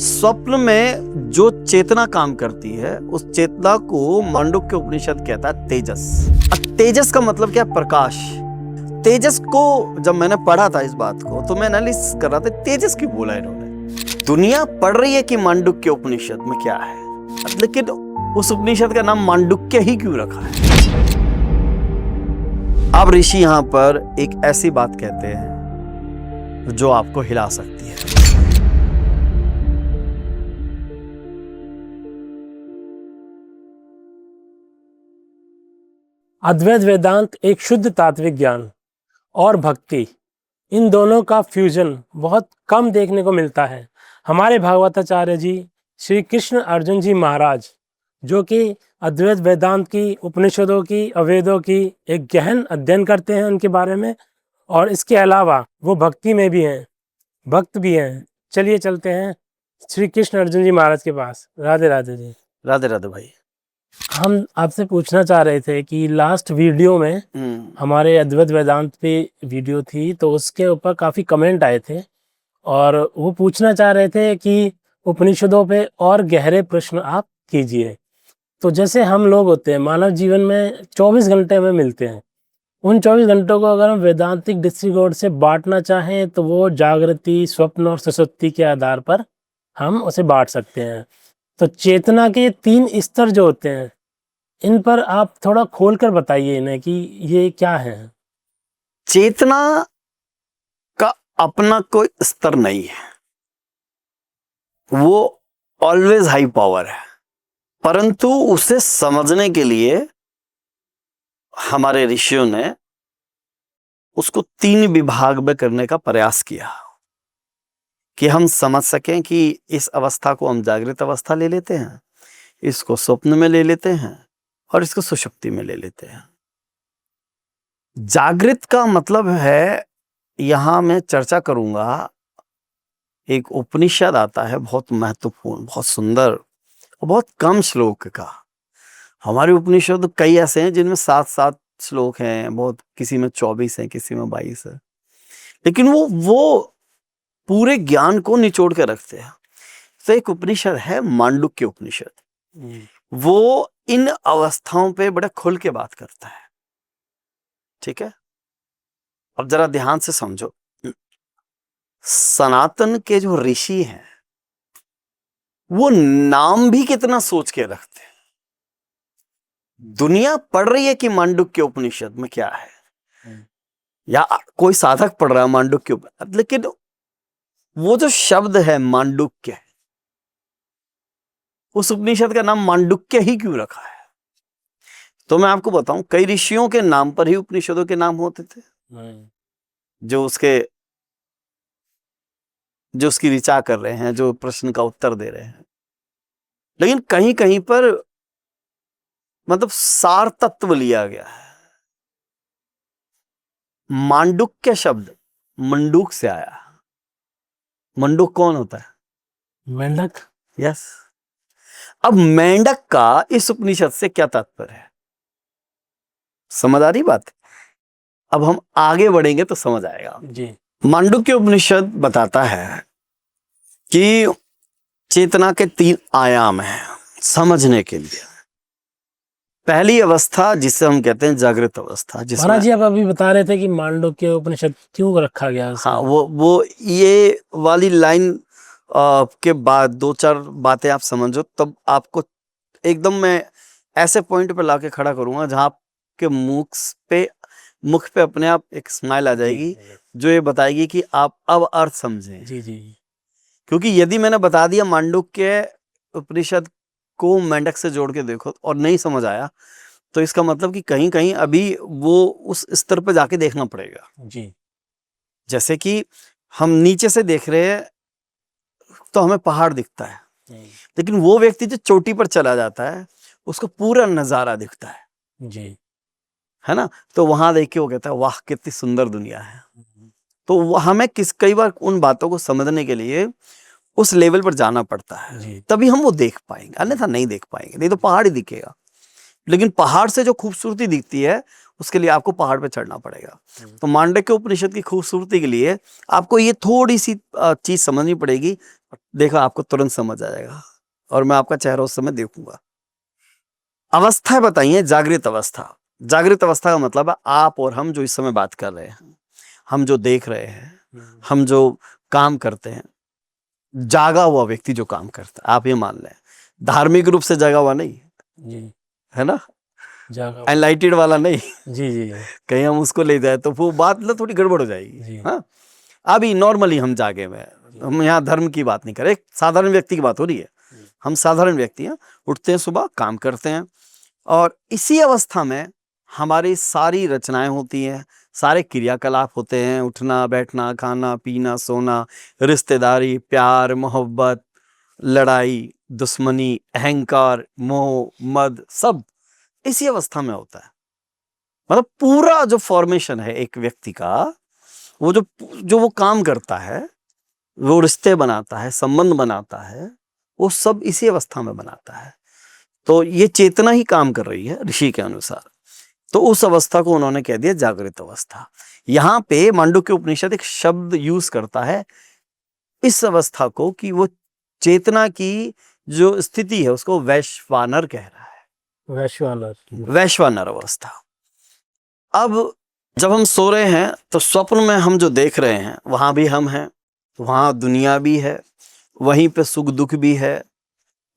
स्वप्न में जो चेतना काम करती है उस चेतना को मांडुक्य उपनिषद कहता है तेजस। अब तेजस का मतलब क्या? प्रकाश। तेजस को जब मैंने पढ़ा था इस बात को तो मैं एनालिसिस कर रहा था तेजस क्यों बोला इन्होंने। दुनिया पढ़ रही है कि मांडुक्य उपनिषद में क्या है, लेकिन उस उपनिषद का नाम मांडुक्य ही क्यों रखा है? अब ऋषि यहां पर एक ऐसी बात कहते हैं जो आपको हिला सकती है। अद्वैत वेदांत एक शुद्ध तात्विक ज्ञान और भक्ति, इन दोनों का फ्यूजन बहुत कम देखने को मिलता है। हमारे भागवताचार्य जी श्री कृष्ण अर्जुन जी महाराज, जो कि अद्वैत वेदांत की, उपनिषदों की, अवेदों की एक गहन अध्ययन करते हैं उनके बारे में, और इसके अलावा वो भक्ति में भी हैं, भक्त भी हैं। चलिए चलते हैं श्री कृष्ण अर्जुन जी महाराज के पास। राधे राधे जी। राधे राधे भाई। हम आपसे पूछना चाह रहे थे कि लास्ट वीडियो में हमारे अद्वैत वेदांत पे वीडियो थी, तो उसके ऊपर काफ़ी कमेंट आए थे और वो पूछना चाह रहे थे कि उपनिषदों पे और गहरे प्रश्न आप कीजिए। तो जैसे हम लोग होते हैं, मानव जीवन में 24 घंटे में मिलते हैं। उन 24 घंटों को अगर हम वैदांतिक दृष्टिकोण से बांटना चाहें तो वो जागृति, स्वप्न और सुषुप्ति के आधार पर हम उसे बांट सकते हैं। तो चेतना के 3 स्तर जो होते हैं, इन पर आप थोड़ा खोलकर बताइए इन्हें कि ये क्या है। चेतना का अपना कोई स्तर नहीं है, वो ऑलवेज हाई पावर है, परंतु उसे समझने के लिए हमारे ऋषियों ने उसको 3 विभाग में करने का प्रयास किया कि हम समझ सकें कि इस अवस्था को हम जागृत अवस्था ले लेते हैं, इसको स्वप्न में ले लेते हैं और इसको सुषुप्ति में ले लेते हैं। जागृत का मतलब है, यहां मैं चर्चा करूंगा, एक उपनिषद आता है बहुत महत्वपूर्ण, बहुत सुंदर और बहुत कम श्लोक का। हमारे उपनिषद कई ऐसे हैं जिनमें 7-7 श्लोक हैं, बहुत किसी में 24 हैं, किसी में 22 है, लेकिन वो पूरे ज्ञान को निचोड़ के रखते हैं। तो एक उपनिषद है मांडुक्य उपनिषद, वो इन अवस्थाओं पे बड़ा खुल के बात करता है। ठीक है, अब जरा ध्यान से समझो। सनातन के जो ऋषि हैं वो नाम भी कितना सोच के रखते हैं। दुनिया पढ़ रही है कि मांडुक्य उपनिषद में क्या है, या कोई साधक पढ़ रहा है मांडुक्य उपनिषद, लेकिन वो जो शब्द है मांडुक्य, उस उपनिषद का नाम मांडुक्य ही क्यों रखा है? तो मैं आपको बताऊं, कई ऋषियों के नाम पर ही उपनिषदों के नाम होते थे, जो उसकी ऋचा कर रहे हैं, जो प्रश्न का उत्तर दे रहे हैं। लेकिन कहीं कहीं पर मतलब सार तत्व लिया गया है। मांडुक्य शब्द मंडूक से आया। मंडूक कौन होता है? मेंढक। यस। अब मेंढक का इस उपनिषद से क्या तात्पर्य है? समझ आ रही बात? अब हम आगे बढ़ेंगे तो समझ आएगा जी। मांडुक्य उपनिषद बताता है कि चेतना के 3 आयाम हैं समझने के लिए। पहली अवस्था जिसे हम कहते हैं जागृत अवस्था, जिसमें महाराज जी आप अभी बता रहे थे कि मांडुक्य उपनिषद क्यों रखा गया। हाँ, वो ये वाली लाइन के बाद 2-4 बातें आप समझो, तब आपको एकदम मैं ऐसे पॉइंट पे लाके खड़ा करूंगा जहां आपके मुख पे अपने आप एक स्माइल आ जाएगी, जो ये बताएगी कि आप अब अर्थ समझें। जी जी। क्योंकि यदि मैंने बता दिया मांडुक्य उपनिषद को मेंढक से जोड़ के देखो और नहीं समझ आया, तो इसका मतलब कि कहीं कहीं अभी वो उस स्तर पे जाके देखना पड़ेगा। जी। जैसे कि हम नीचे से देख रहे हैं तो हमें पहाड़ दिखता है, लेकिन वो व्यक्ति जो चोटी पर चला जाता है उसको पूरा नजारा दिखता है। जी। है ना? तो वहां देख के वो कहता है वाह कितनी सुंदर दुनिया है। तो हमें कई बार उन बातों को समझने के लिए उस लेवल पर जाना पड़ता है, तभी हम वो देख पाएंगे, अन्यथा नहीं देख पाएंगे। नहीं तो पहाड़ ही दिखेगा, लेकिन पहाड़ से जो खूबसूरती दिखती है उसके लिए आपको पहाड़ पे चढ़ना पड़ेगा। तो मांडुक्य उपनिषद की खूबसूरती के लिए आपको ये थोड़ी सी चीज समझनी पड़ेगी देखा आपको तुरंत समझ आ जाएगा और मैं आपका चेहरा उस समय देखूंगा। अवस्था बताइए, जागृत अवस्था। जागृत अवस्था का मतलब है आप और हम जो इस समय बात कर रहे हैं, हम जो देख रहे हैं, हम जो काम करते हैं, जागा हुआ व्यक्ति जो काम करता है, आप ये मान लें, धार्मिक रूप से जागा हुआ नहीं जी, है ना, जागा। एनलाइटेड वाला नहीं। जी जी कहीं हम उसको ले जाए तो वो बात ना थोड़ी गड़बड़ हो जाएगी। जी। हाँ, अभी नॉर्मली हम जागे हुए हैं, हम यहाँ धर्म की बात नहीं कर रहे, एक साधारण व्यक्ति की बात हो रही है। हम साधारण व्यक्ति हैं, उठते हैं सुबह, काम करते हैं, और इसी अवस्था में हमारी सारी रचनाएं होती हैं, सारे क्रियाकलाप होते हैं, उठना बैठना, खाना पीना, सोना, रिश्तेदारी, प्यार मोहब्बत, लड़ाई दुश्मनी, अहंकार, मोह मद, सब इसी अवस्था में होता है। मतलब पूरा जो फॉर्मेशन है एक व्यक्ति का, वो जो जो वो काम करता है, वो रिश्ते बनाता है, संबंध बनाता है, वो सब इसी अवस्था में बनाता है। तो ये चेतना ही काम कर रही है ऋषि के अनुसार। तो उस अवस्था को उन्होंने कह दिया जागृत अवस्था। यहाँ पे मांडुक्य उपनिषद एक शब्द यूज करता है इस अवस्था को, कि वो चेतना की जो स्थिति है उसको वैश्वानर कह रहा है। वैश्वानर। वैश्वानर अवस्था। अब जब हम सो रहे हैं तो स्वप्न में हम जो देख रहे हैं वहां भी हम हैं, वहां दुनिया भी है, वहीं पे सुख दुख भी है,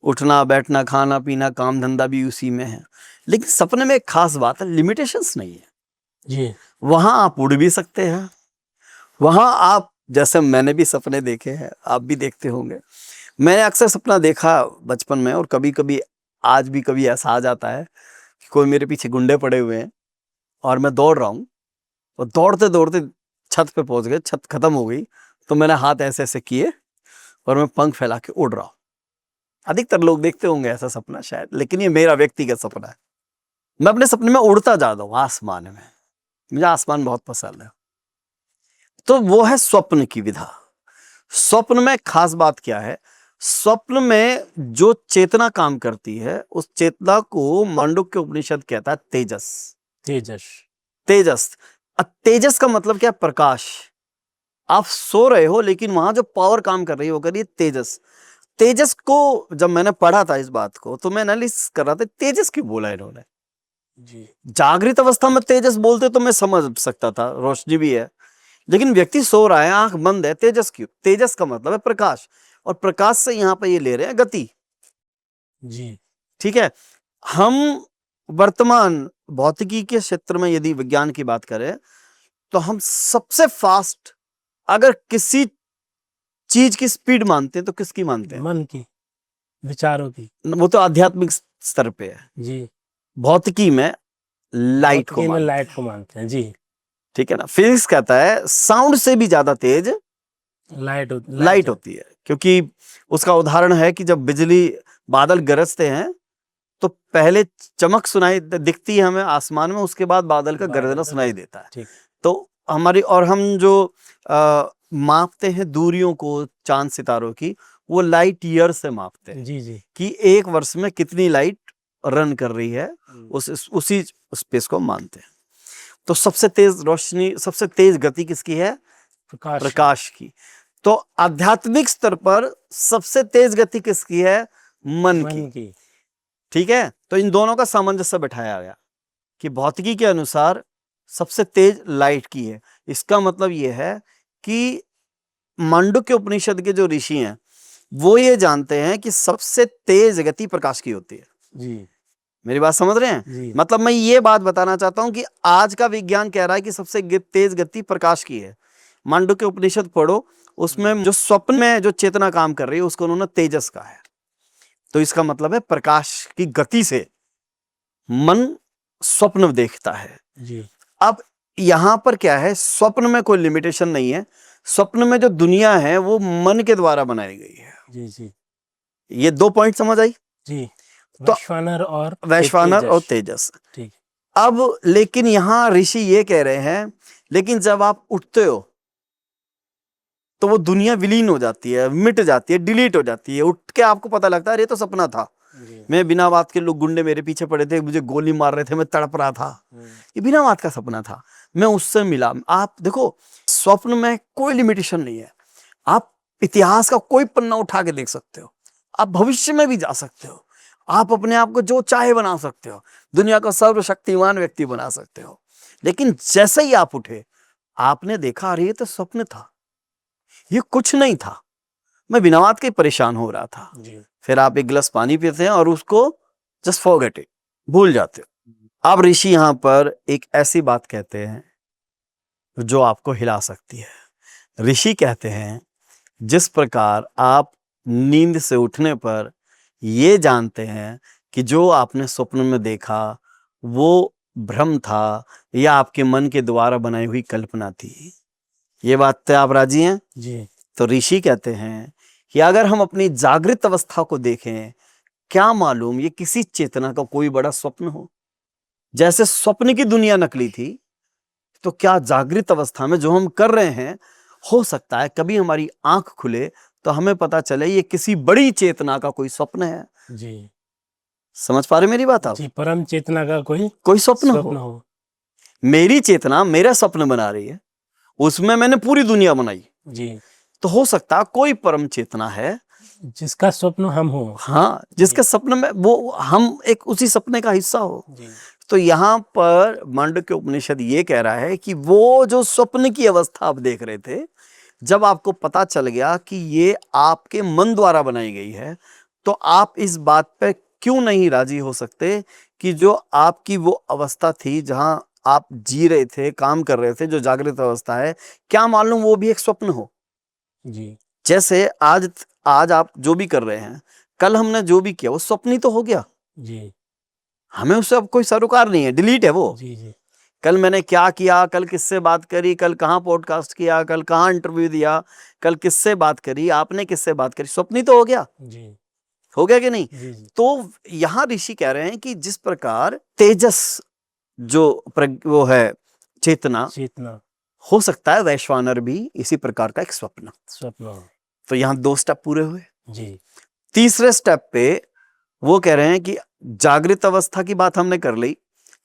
उठना बैठना खाना पीना काम धंधा भी उसी में है। लेकिन सपने में एक खास बात है, लिमिटेशंस नहीं है। जी वहां आप उड़ भी सकते हैं, वहां आप, जैसे मैंने भी सपने देखे हैं, आप भी देखते होंगे। मैंने अक्सर सपना देखा बचपन में, और कभी कभी आज भी कभी ऐसा आ जाता है कि कोई मेरे पीछे गुंडे पड़े हुए हैं और मैं दौड़ रहा हूँ, और दौड़ते दौड़ते छत पे पहुंच गए, छत खत्म हो गई, तो मैंने हाथ ऐसे ऐसे किए और मैं पंख फैला के उड़ रहा हूँ। अधिकतर लोग देखते होंगे ऐसा सपना शायद, लेकिन ये मेरा व्यक्तिगत सपना है। मैं अपने सपने में उड़ता जाता हूँ आसमान में, मुझे आसमान बहुत पसंद है। तो वो है स्वप्न की विधा। स्वप्न में खास बात क्या है, स्वप्न में जो चेतना काम करती है उस चेतना को मांडुक्य उपनिषद कहता है तेजस। तेजस। तेजस, तेजस का मतलब क्या है, प्रकाश। आप सो रहे हो लेकिन वहां जो पावर काम कर रही है वो कर रही है तेजस। तेजस को जब मैंने पढ़ा था इस बात को, तो मैं एनालिसिस कर रहा था तेजस क्यों बोला इन्होंने। जी जागृत अवस्था में तेजस बोलते तो मैं समझ सकता था, रोशनी भी है, लेकिन व्यक्ति सो रहा है, आंख बंद है, तेजस क्यों। तेजस का मतलब है प्रकाश, और प्रकाश से यहां पर ये ले रहे हैं गति। जी ठीक है। हम वर्तमान भौतिकी के क्षेत्र में यदि विज्ञान की बात करें तो हम सबसे फास्ट अगर किसी चीज की स्पीड मानते हैं तो किसकी मानते हैं, मन की, विचारों की। वो तो आध्यात्मिक स्तर पे है। जी भौतिकी में लाइट को भौतिकी में मानते लाइट हैं, को मानते हैं। जी ठीक है ना। फिजिक्स कहता है साउंड से भी ज्यादा तेज लाइट होती है, क्योंकि उसका उदाहरण है कि जब बिजली बादल गरजते हैं तो पहले चमक सुनाई दिखती है हमें आसमान में, उसके बाद बादल का गरजना सुनाई देता है। ठीक। तो हमारी, और हम जो मापते हैं दूरियों को चांद सितारों की, वो लाइट ईयर से मापते हैं जी जी कि एक वर्ष में कितनी लाइट रन कर रही है, उसी स्पेस को मानते हैं। तो सबसे तेज रोशनी, सबसे तेज गति किसकी है, प्रकाश। प्रकाश की। तो आध्यात्मिक स्तर पर सबसे तेज गति किसकी है, मन की। ठीक है। तो इन दोनों का सामंजस्य बैठाया गया कि भौतिकी के अनुसार सबसे तेज लाइट की है। इसका मतलब यह है कि मांडुक्य उपनिषद के जो ऋषि हैं वो ये जानते हैं कि सबसे तेज गति प्रकाश की होती है। जी मेरी बात समझ रहे हैं। जी मतलब मैं ये बात बताना चाहता हूं कि आज का विज्ञान कह रहा है कि सबसे तेज गति प्रकाश की है। मांडुक्य उपनिषद पढ़ो, उसमें जो स्वप्न में जो चेतना काम कर रही है उसको उन्होंने तेजस कहा है। तो इसका मतलब है प्रकाश की गति से मन स्वप्न देखता है। जी अब यहां पर क्या है, स्वप्न में कोई लिमिटेशन नहीं है। स्वप्न में जो दुनिया है वो मन के द्वारा बनाई गई है। जी जी ये 2 पॉइंट समझ आई। जी। तो वैश्वानर और वैश्वानर और तेजस। ठीक। अब लेकिन यहां ऋषि ये कह रहे हैं, लेकिन जब आप उठते हो तो वो दुनिया विलीन हो जाती है, मिट जाती है, डिलीट हो जाती है। उठ के आपको पता लगता है अरे ये तो सपना था, मैं बिना बात के, लोग गुंडे मेरे पीछे पड़े थे, मुझे गोली मार रहे थे, मैं तड़प रहा था, ये बिना बात का सपना था, मैं उससे मिला। आप देखो स्वप्न में कोई लिमिटेशन नहीं है। आप इतिहास का कोई पन्ना उठा के देख सकते हो, आप भविष्य में भी जा सकते हो, आप अपने आप को जो चाहे बना सकते हो, दुनिया का सर्वशक्तिमान व्यक्ति बना सकते हो। लेकिन जैसे ही आप उठे, आपने देखा अरे ये तो स्वप्न था, ये कुछ नहीं था, मैं बिना बात के परेशान हो रहा था। फिर आप एक गिलास पानी पीते हैं और उसको जस्ट फॉरगेट इट, भूल जाते हो। अब ऋषि यहां पर एक ऐसी बात कहते हैं जो आपको हिला सकती है। ऋषि कहते हैं जिस प्रकार आप नींद से उठने पर ये जानते हैं कि जो आपने स्वप्न में देखा वो भ्रम था या आपके मन के द्वारा बनाई हुई कल्पना थी। ये बात पे आप राजी हैं? जी। तो ऋषि कहते हैं कि अगर हम अपनी जागृत अवस्था को देखें, क्या मालूम ये किसी चेतना का कोई बड़ा स्वप्न हो। जैसे स्वप्न की दुनिया नकली थी, तो क्या जागृत अवस्था में जो हम कर रहे हैं, हो सकता है कभी हमारी आंख खुले तो हमें पता चले ये किसी बड़ी चेतना का कोई स्वप्न है। जी। समझ पा रहे मेरी बात आप? जी, परम चेतना का कोई स्वप्न हो। मेरी चेतना मेरा स्वप्न बना रही है, उसमें मैंने पूरी दुनिया बनाई। जी। तो हो सकता है कोई परम चेतना है जिसका स्वप्न हम हो। हाँ, जिसके सपने में वो हम एक उसी सपने का हिस्सा हो। जी। तो यहाँ पर मांडुक्य उपनिषद ये कह रहा है कि वो जो स्वप्न की अवस्था आप देख रहे थे, जब आपको पता चल गया कि ये आपके मन द्वारा बनाई गई है, तो आप इस बात पे क्यों नहीं राजी हो सकते कि जो आपकी वो अवस्था थी जहां आप जी रहे थे, काम कर रहे थे, जो जागृत अवस्था है, क्या मालूम वो भी एक स्वप्न हो। जी। जैसे आज आप जो भी कर रहे हैं, कल हमने जो भी किया वो स्वप्न ही तो हो गया। जी। हमें उससे अब कोई सरोकार नहीं है, डिलीट है वो। जी। जी। कल मैंने क्या किया, कल किससे बात करी, कल कहाँ पॉडकास्ट किया, कल कहाँ इंटरव्यू दिया, कल किससे बात करी, आपने किससे बात करी, स्वप्न ही तो हो गया। जी। हो गया कि नहीं? जी। जी। तो यहाँ ऋषि कह रहे हैं कि जिस प्रकार तेजस जो वो है चेतना, हो सकता है वैश्वानर भी इसी प्रकार का एक स्वप्न। तो यहाँ 2 स्टेप पूरे हुए। जी। तीसरे स्टेप पे वो कह रहे हैं कि जागृत अवस्था की बात हमने कर ली,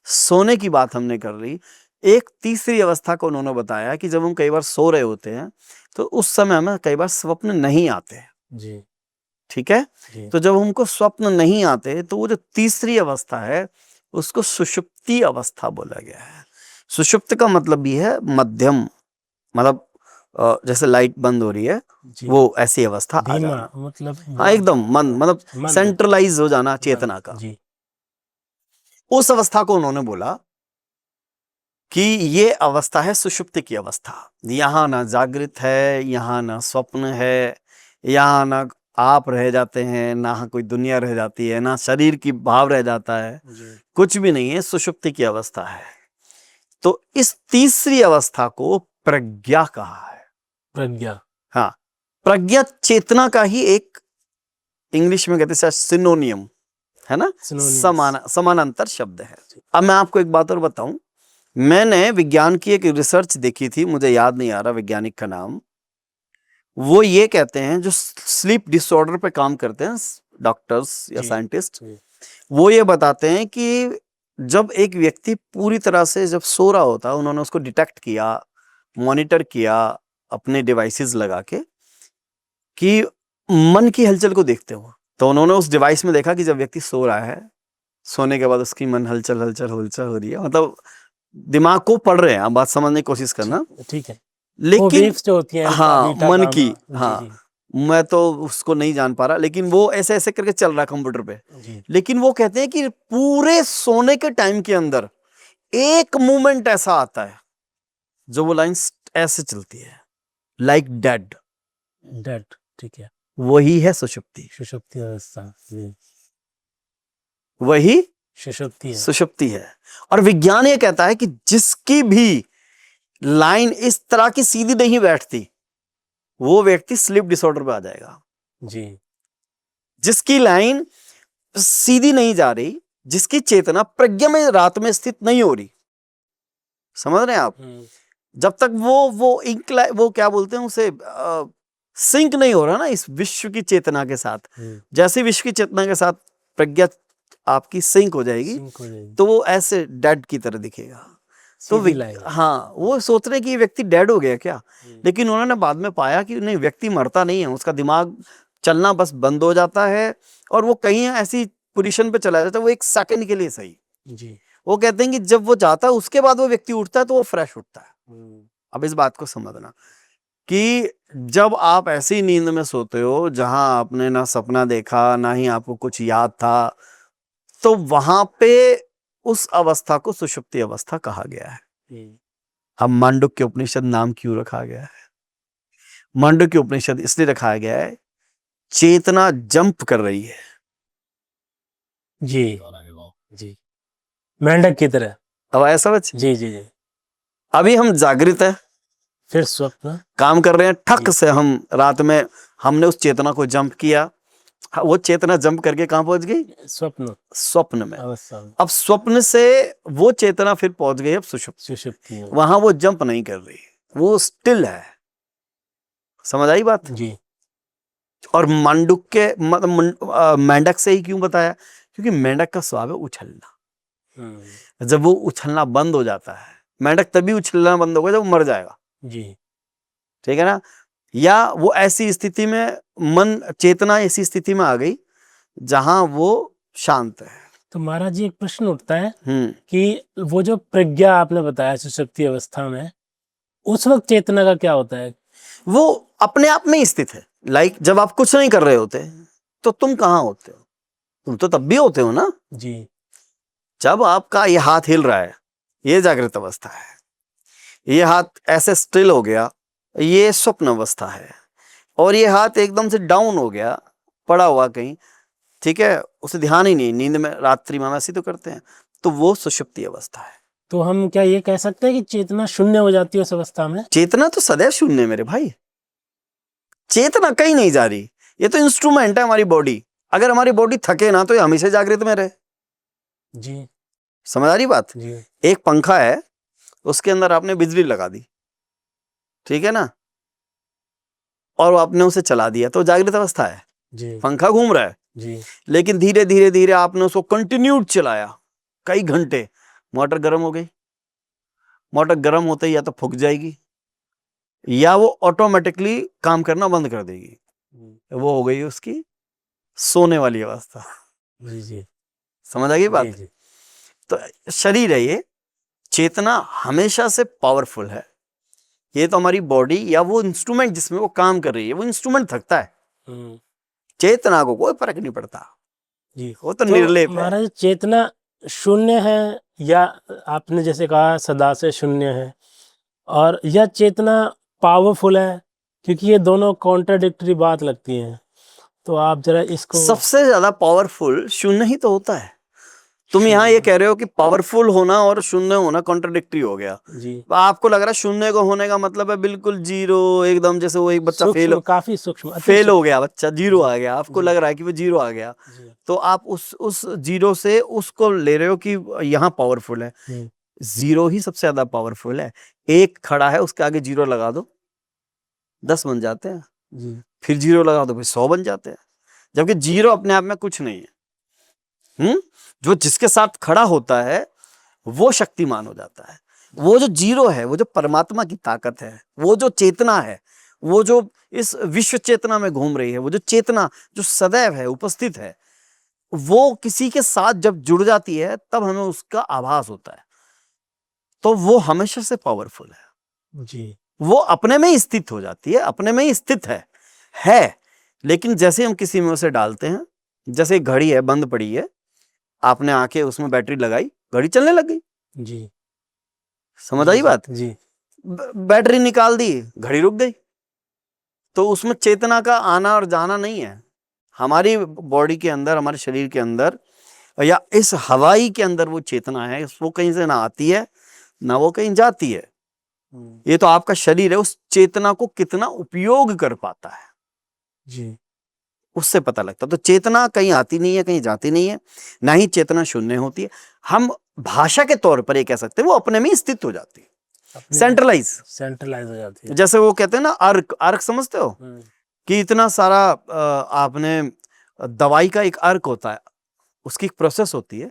सोने की बात हमने कर ली, एक तीसरी अवस्था को उन्होंने बताया कि जब हम कई बार सो रहे होते हैं तो उस समय हमें कई बार स्वप्न नहीं आते। जी। ठीक है जी। तो जब हमको स्वप्न नहीं आते तो वो जो तीसरी अवस्था है उसको सुषुप्ति अवस्था बोला गया है। सुषुप्त का मतलब भी है मध्यम, मतलब जैसे लाइट बंद हो रही है वो ऐसी अवस्था आ जाना, मतलब हाँ एकदम मन, मतलब सेंट्रलाइज हो जाना चेतना का। जी। उस अवस्था को उन्होंने बोला कि ये अवस्था है सुषुप्ति की अवस्था। यहाँ ना जागृत है, यहाँ ना स्वप्न है, यहाँ ना आप रह जाते हैं, ना कोई दुनिया रह जाती है, ना शरीर की भाव रह जाता है, कुछ भी नहीं है, सुषुप्ति की अवस्था है। तो इस तीसरी अवस्था को प्रज्ञा कहा है। प्रज्ञा, हाँ, प्रज्ञा चेतना का ही एक इंग्लिश में कहते हैं सिनोनियम है ना, समानांतर शब्द है। अब मैं आपको एक बात और बताऊं, मैंने विज्ञान की एक रिसर्च देखी थी, मुझे याद नहीं आ रहा वैज्ञानिक का नाम। वो ये कहते हैं जो स्लीप डिसऑर्डर पे काम करते हैं डॉक्टर्स या साइंटिस्ट, वो ये बताते हैं कि जब एक व्यक्ति पूरी तरह से जब सो रहा होता है, उन्होंने उसको डिटेक्ट किया, मॉनिटर किया अपने डिवाइसेस लगा के कि मन की हलचल को देखते हो, तो उन्होंने उस डिवाइस में देखा कि जब व्यक्ति सो रहा है, सोने के बाद उसकी मन हलचल हलचल हलचल हो रही है, मतलब दिमाग को पढ़ रहे हैं, आप बात समझने की कोशिश करना। ठीक है। लेकिन जो होती हैं हाँ मन की, हाँ जी, मैं तो उसको नहीं जान पा रहा, लेकिन वो ऐसे ऐसे करके चल रहा है कंप्यूटर पे। लेकिन वो कहते हैं कि पूरे सोने के टाइम के अंदर एक मूवमेंट ऐसा आता है जो वो लाइन ऐसे चलती है, लाइक डेड। ठीक है, वही है सुषुप्ति। सुषुप्ति अवस्था, वही सुषुप्ति है। सुषुप्ति है। और विज्ञान ये कहता है कि जिसकी भी लाइन इस तरह की सीधी नहीं बैठती, वो व्यक्ति स्लीप डिसऑर्डर पे आ जाएगा। जी। जिसकी लाइन सीधी नहीं जा रही, जिसकी चेतना प्रज्ञा में रात में स्थित नहीं हो रही, समझ रहे हैं आप, जब तक वो क्या बोलते हैं उसे, सिंक नहीं हो रहा ना इस विश्व की चेतना के साथ, जैसे विश्व की चेतना के साथ प्रज्ञा आपकी सिंक हो जाएगी, तो वो ऐसे डेड की तरह दिखेगा। तो सीधी लाइन है। हाँ, वो सोच रहे कि ये व्यक्ति डेड हो गया क्या, हम्म, लेकिन उन्होंने बाद में पाया कि नहीं, व्यक्ति मरता नहीं है, उसका दिमाग चलना बस बंद हो जाता है और वो कहीं ऐसी पोजीशन पे चला जाता है, वो एक सेकंड के लिए सही। जी। वो कहते हैं कि जब वो जाता है उसके बाद वो व्यक्ति उठता है तो वो फ्रेश उठता है। हम्म, अब इस बात को समझना कि जब आप ऐसी नींद में सोते हो जहां आपने ना सपना देखा ना ही आपको कुछ याद था, तो वहां पे उस अवस्था को सुषुप्ति अवस्था कहा गया है। हम्म, अब मांडुक्य उपनिषद नाम क्यों रखा गया है? मांडुक्य उपनिषद इसलिए रखा गया है, चेतना जंप कर रही है। जी जी, मेंढक की तरह। अब आया समझ? जी जी जी। अभी हम जागृत है, फिर स्वप्न। काम कर रहे हैं, ठक जी। से हम रात में हमने उस चेतना को जंप किया, वो चेतना जंप करके कहां पहुंच गई? स्वप्न स्वप्न में। अवस्था में, अब स्वप्न से वो चेतना फिर पहुंच गई अब सुषुप्ति। सुषुप्ति में। वहां वो जंप नहीं कर रही, वो स्टिल है। समझ आई बात? जी। और मांडुक्य मेंढक से ही क्यों बताया? क्योंकि मेंढक का स्वभाव है उछलना। हम्म, जब वो उछलना बंद हो जाता है, मेंढक तभी उछलना बंद होगा जब वो मर जाएगा, जी। ठीक है ना? या वो ऐसी स्थिति में मन चेतना ऐसी स्थिति में आ गई जहां वो शांत है। तो महाराज जी, एक प्रश्न उठता है हम्म। कि वो जो प्रज्ञा आपने बताया सुषुप्ति अवस्था में, उस वक्त चेतना का क्या होता है? वो अपने आप में ही स्थित है। लाइक जब आप कुछ नहीं कर रहे होते तो तुम कहाँ होते हो? तुम तो तब भी होते हो ना। जी। जब आपका ये हाथ हिल रहा है, ये जागृत अवस्था है। ये हाथ ऐसे स्टिल हो गया, ये स्वप्न अवस्था है। और ये हाथ एकदम से डाउन हो गया, पड़ा हुआ कहीं, ठीक है, उसे ध्यान ही नहीं, नींद में रात्रि में हम ऐसी तो करते हैं, तो वो सुषुप्ति अवस्था है। तो हम क्या ये कह सकते हैं कि चेतना शून्य हो जाती है उस अवस्था में? चेतना तो सदैव शून्य है मेरे भाई, चेतना कहीं नहीं जा रही। ये तो इंस्ट्रूमेंट है हमारी बॉडी। अगर हमारी बॉडी थके ना तो ये हमेशा जागृत में रहे। जी समझ आ रही बात? जी एक पंखा है, उसके अंदर आपने बिजली लगा दी, ठीक है ना, और आपने उसे चला दिया तो जागृत अवस्था है, जी पंखा घूम रहा है। जी। लेकिन धीरे धीरे धीरे आपने उसको कंटिन्यूड चलाया कई घंटे, मोटर गर्म हो गई। मोटर गर्म होते ही या तो फूक जाएगी या वो ऑटोमेटिकली काम करना बंद कर देगी। वो हो गई उसकी सोने वाली अवस्था। जी जी समझ आ गई जी बात? जी। तो शरीर है ये, चेतना हमेशा से पावरफुल है। ये तो हमारी बॉडी या वो इंस्ट्रूमेंट जिसमें वो काम कर रही है, वो इंस्ट्रूमेंट थकता है, हम्म, चेतना को कोई फर्क नहीं पड़ता, जी। वो तो तो निर्लेप है। महाराज, चेतना शून्य है या आपने जैसे कहा सदा से शून्य है, और यह चेतना पावरफुल है? क्योंकि ये दोनों कॉन्ट्राडिक्टरी बात लगती हैं, तो आप जरा इसको। सबसे ज्यादा पावरफुल शून्य ही तो होता है। तुम यहाँ ये कह रहे हो कि पावरफुल होना और शून्य होना कॉन्ट्राडिक्टरी हो गया। जी। आपको लग रहा है शून्य को होने का मतलब है बिल्कुल जीरो, एकदम जैसे वो एक बच्चा सूक्ष्म, काफी सूक्ष्म, अति फेल हो सूक्ष्म। गया, बच्चा जीरो जी आ गया, आपको जी लग रहा है कि वो जीरो आ गया, जी। तो आप उस जीरो से उसको ले रहे हो कि यहाँ पावरफुल है। हम्म, जीरो ही सबसे ज्यादा पावरफुल है। एक खड़ा है, उसके आगे जीरो लगा दो, 10 बन जाते हैं। जी फिर जीरो लगा दो, फिर 100 बन जाते हैं। जबकि जीरो अपने आप में कुछ नहीं है। जो जिसके साथ खड़ा होता है वो शक्तिमान हो जाता है। वो जो जीरो है, वो जो परमात्मा की ताकत है, वो जो चेतना है, वो जो इस विश्व चेतना में घूम रही है, वो जो चेतना जो सदैव है, उपस्थित है, वो किसी के साथ जब जुड़ जाती है तब हमें उसका आभास होता है। तो वो हमेशा से पावरफुल है। जी वो अपने में ही स्थित हो जाती है, अपने में ही स्थित है। लेकिन जैसे हम किसी में उसे डालते हैं, जैसे एक घड़ी है बंद पड़ी है, आपने आके उसमें बैटरी लगाई, घड़ी चलने लग गई। जी समझ जी आई बात? जी बैटरी निकाल दी, घड़ी रुक गई। तो उसमें चेतना का आना और जाना नहीं है। हमारी बॉडी के अंदर, हमारे शरीर के अंदर या इस हवाई के अंदर वो चेतना है, वो कहीं से ना आती है ना वो कहीं जाती है। ये तो आपका शरीर है, उस चेतना को कितना उपयोग कर पाता है जी उससे पता लगता। तो चेतना कहीं आती नहीं है, कहीं जाती नहीं है, ना ही चेतना शून्य होती है। हम भाषा के तौर पर ये कह सकते हैं वो अपने में ही स्थित हो जाती है, सेंट्रलाइज। सेंट्रलाइज हो जाती है। जैसे वो कहते हैं ना अर्क, अर्क समझते हो कि इतना सारा आपने दवाई का एक अर्क होता है, उसकी एक प्रोसेस होती है।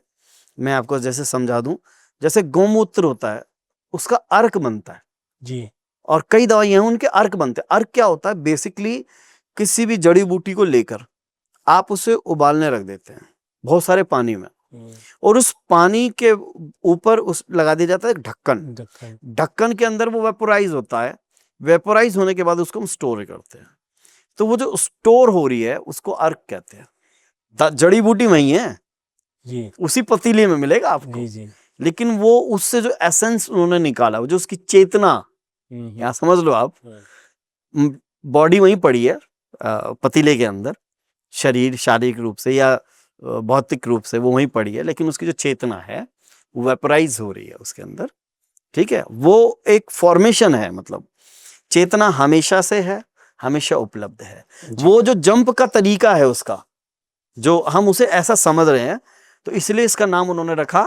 मैं आपको जैसे समझा दूं, जैसे गौमूत्र होता है, उसका अर्क बनता है। जी। और कई दवाइयां हैं उनके अर्क बनते हैं। अर्क क्या होता है? बेसिकली किसी भी जड़ी बूटी को लेकर आप उसे उबालने रख देते हैं बहुत सारे पानी में, और उस पानी के ऊपर उस लगा दिया जाता है ढक्कन। ढक्कन। ढक्कन के अंदर वो वेपोराइज होता है। वेपोराइज होने के बाद उसको हम स्टोर करते हैं। तो वो जो स्टोर हो रही है उसको अर्क कहते हैं। जड़ी बूटी वही है, जी। उसी पतीले में मिलेगा आपको। जी जी। लेकिन वो उससे जो एसेंस उन्होंने निकाला, वो जो उसकी चेतना, यहाँ समझ लो आप, बॉडी वहीं पड़ी है पतीले के अंदर, शरीर शारीरिक रूप से या भौतिक रूप से वो वहीं पड़ी है, लेकिन उसकी जो चेतना है वो वेपराइज हो रही है उसके अंदर। ठीक है, वो एक फॉर्मेशन है, मतलब चेतना हमेशा से है, हमेशा उपलब्ध है। वो जो जंप का तरीका है उसका, जो हम उसे ऐसा समझ रहे हैं, तो इसलिए इसका नाम उन्होंने रखा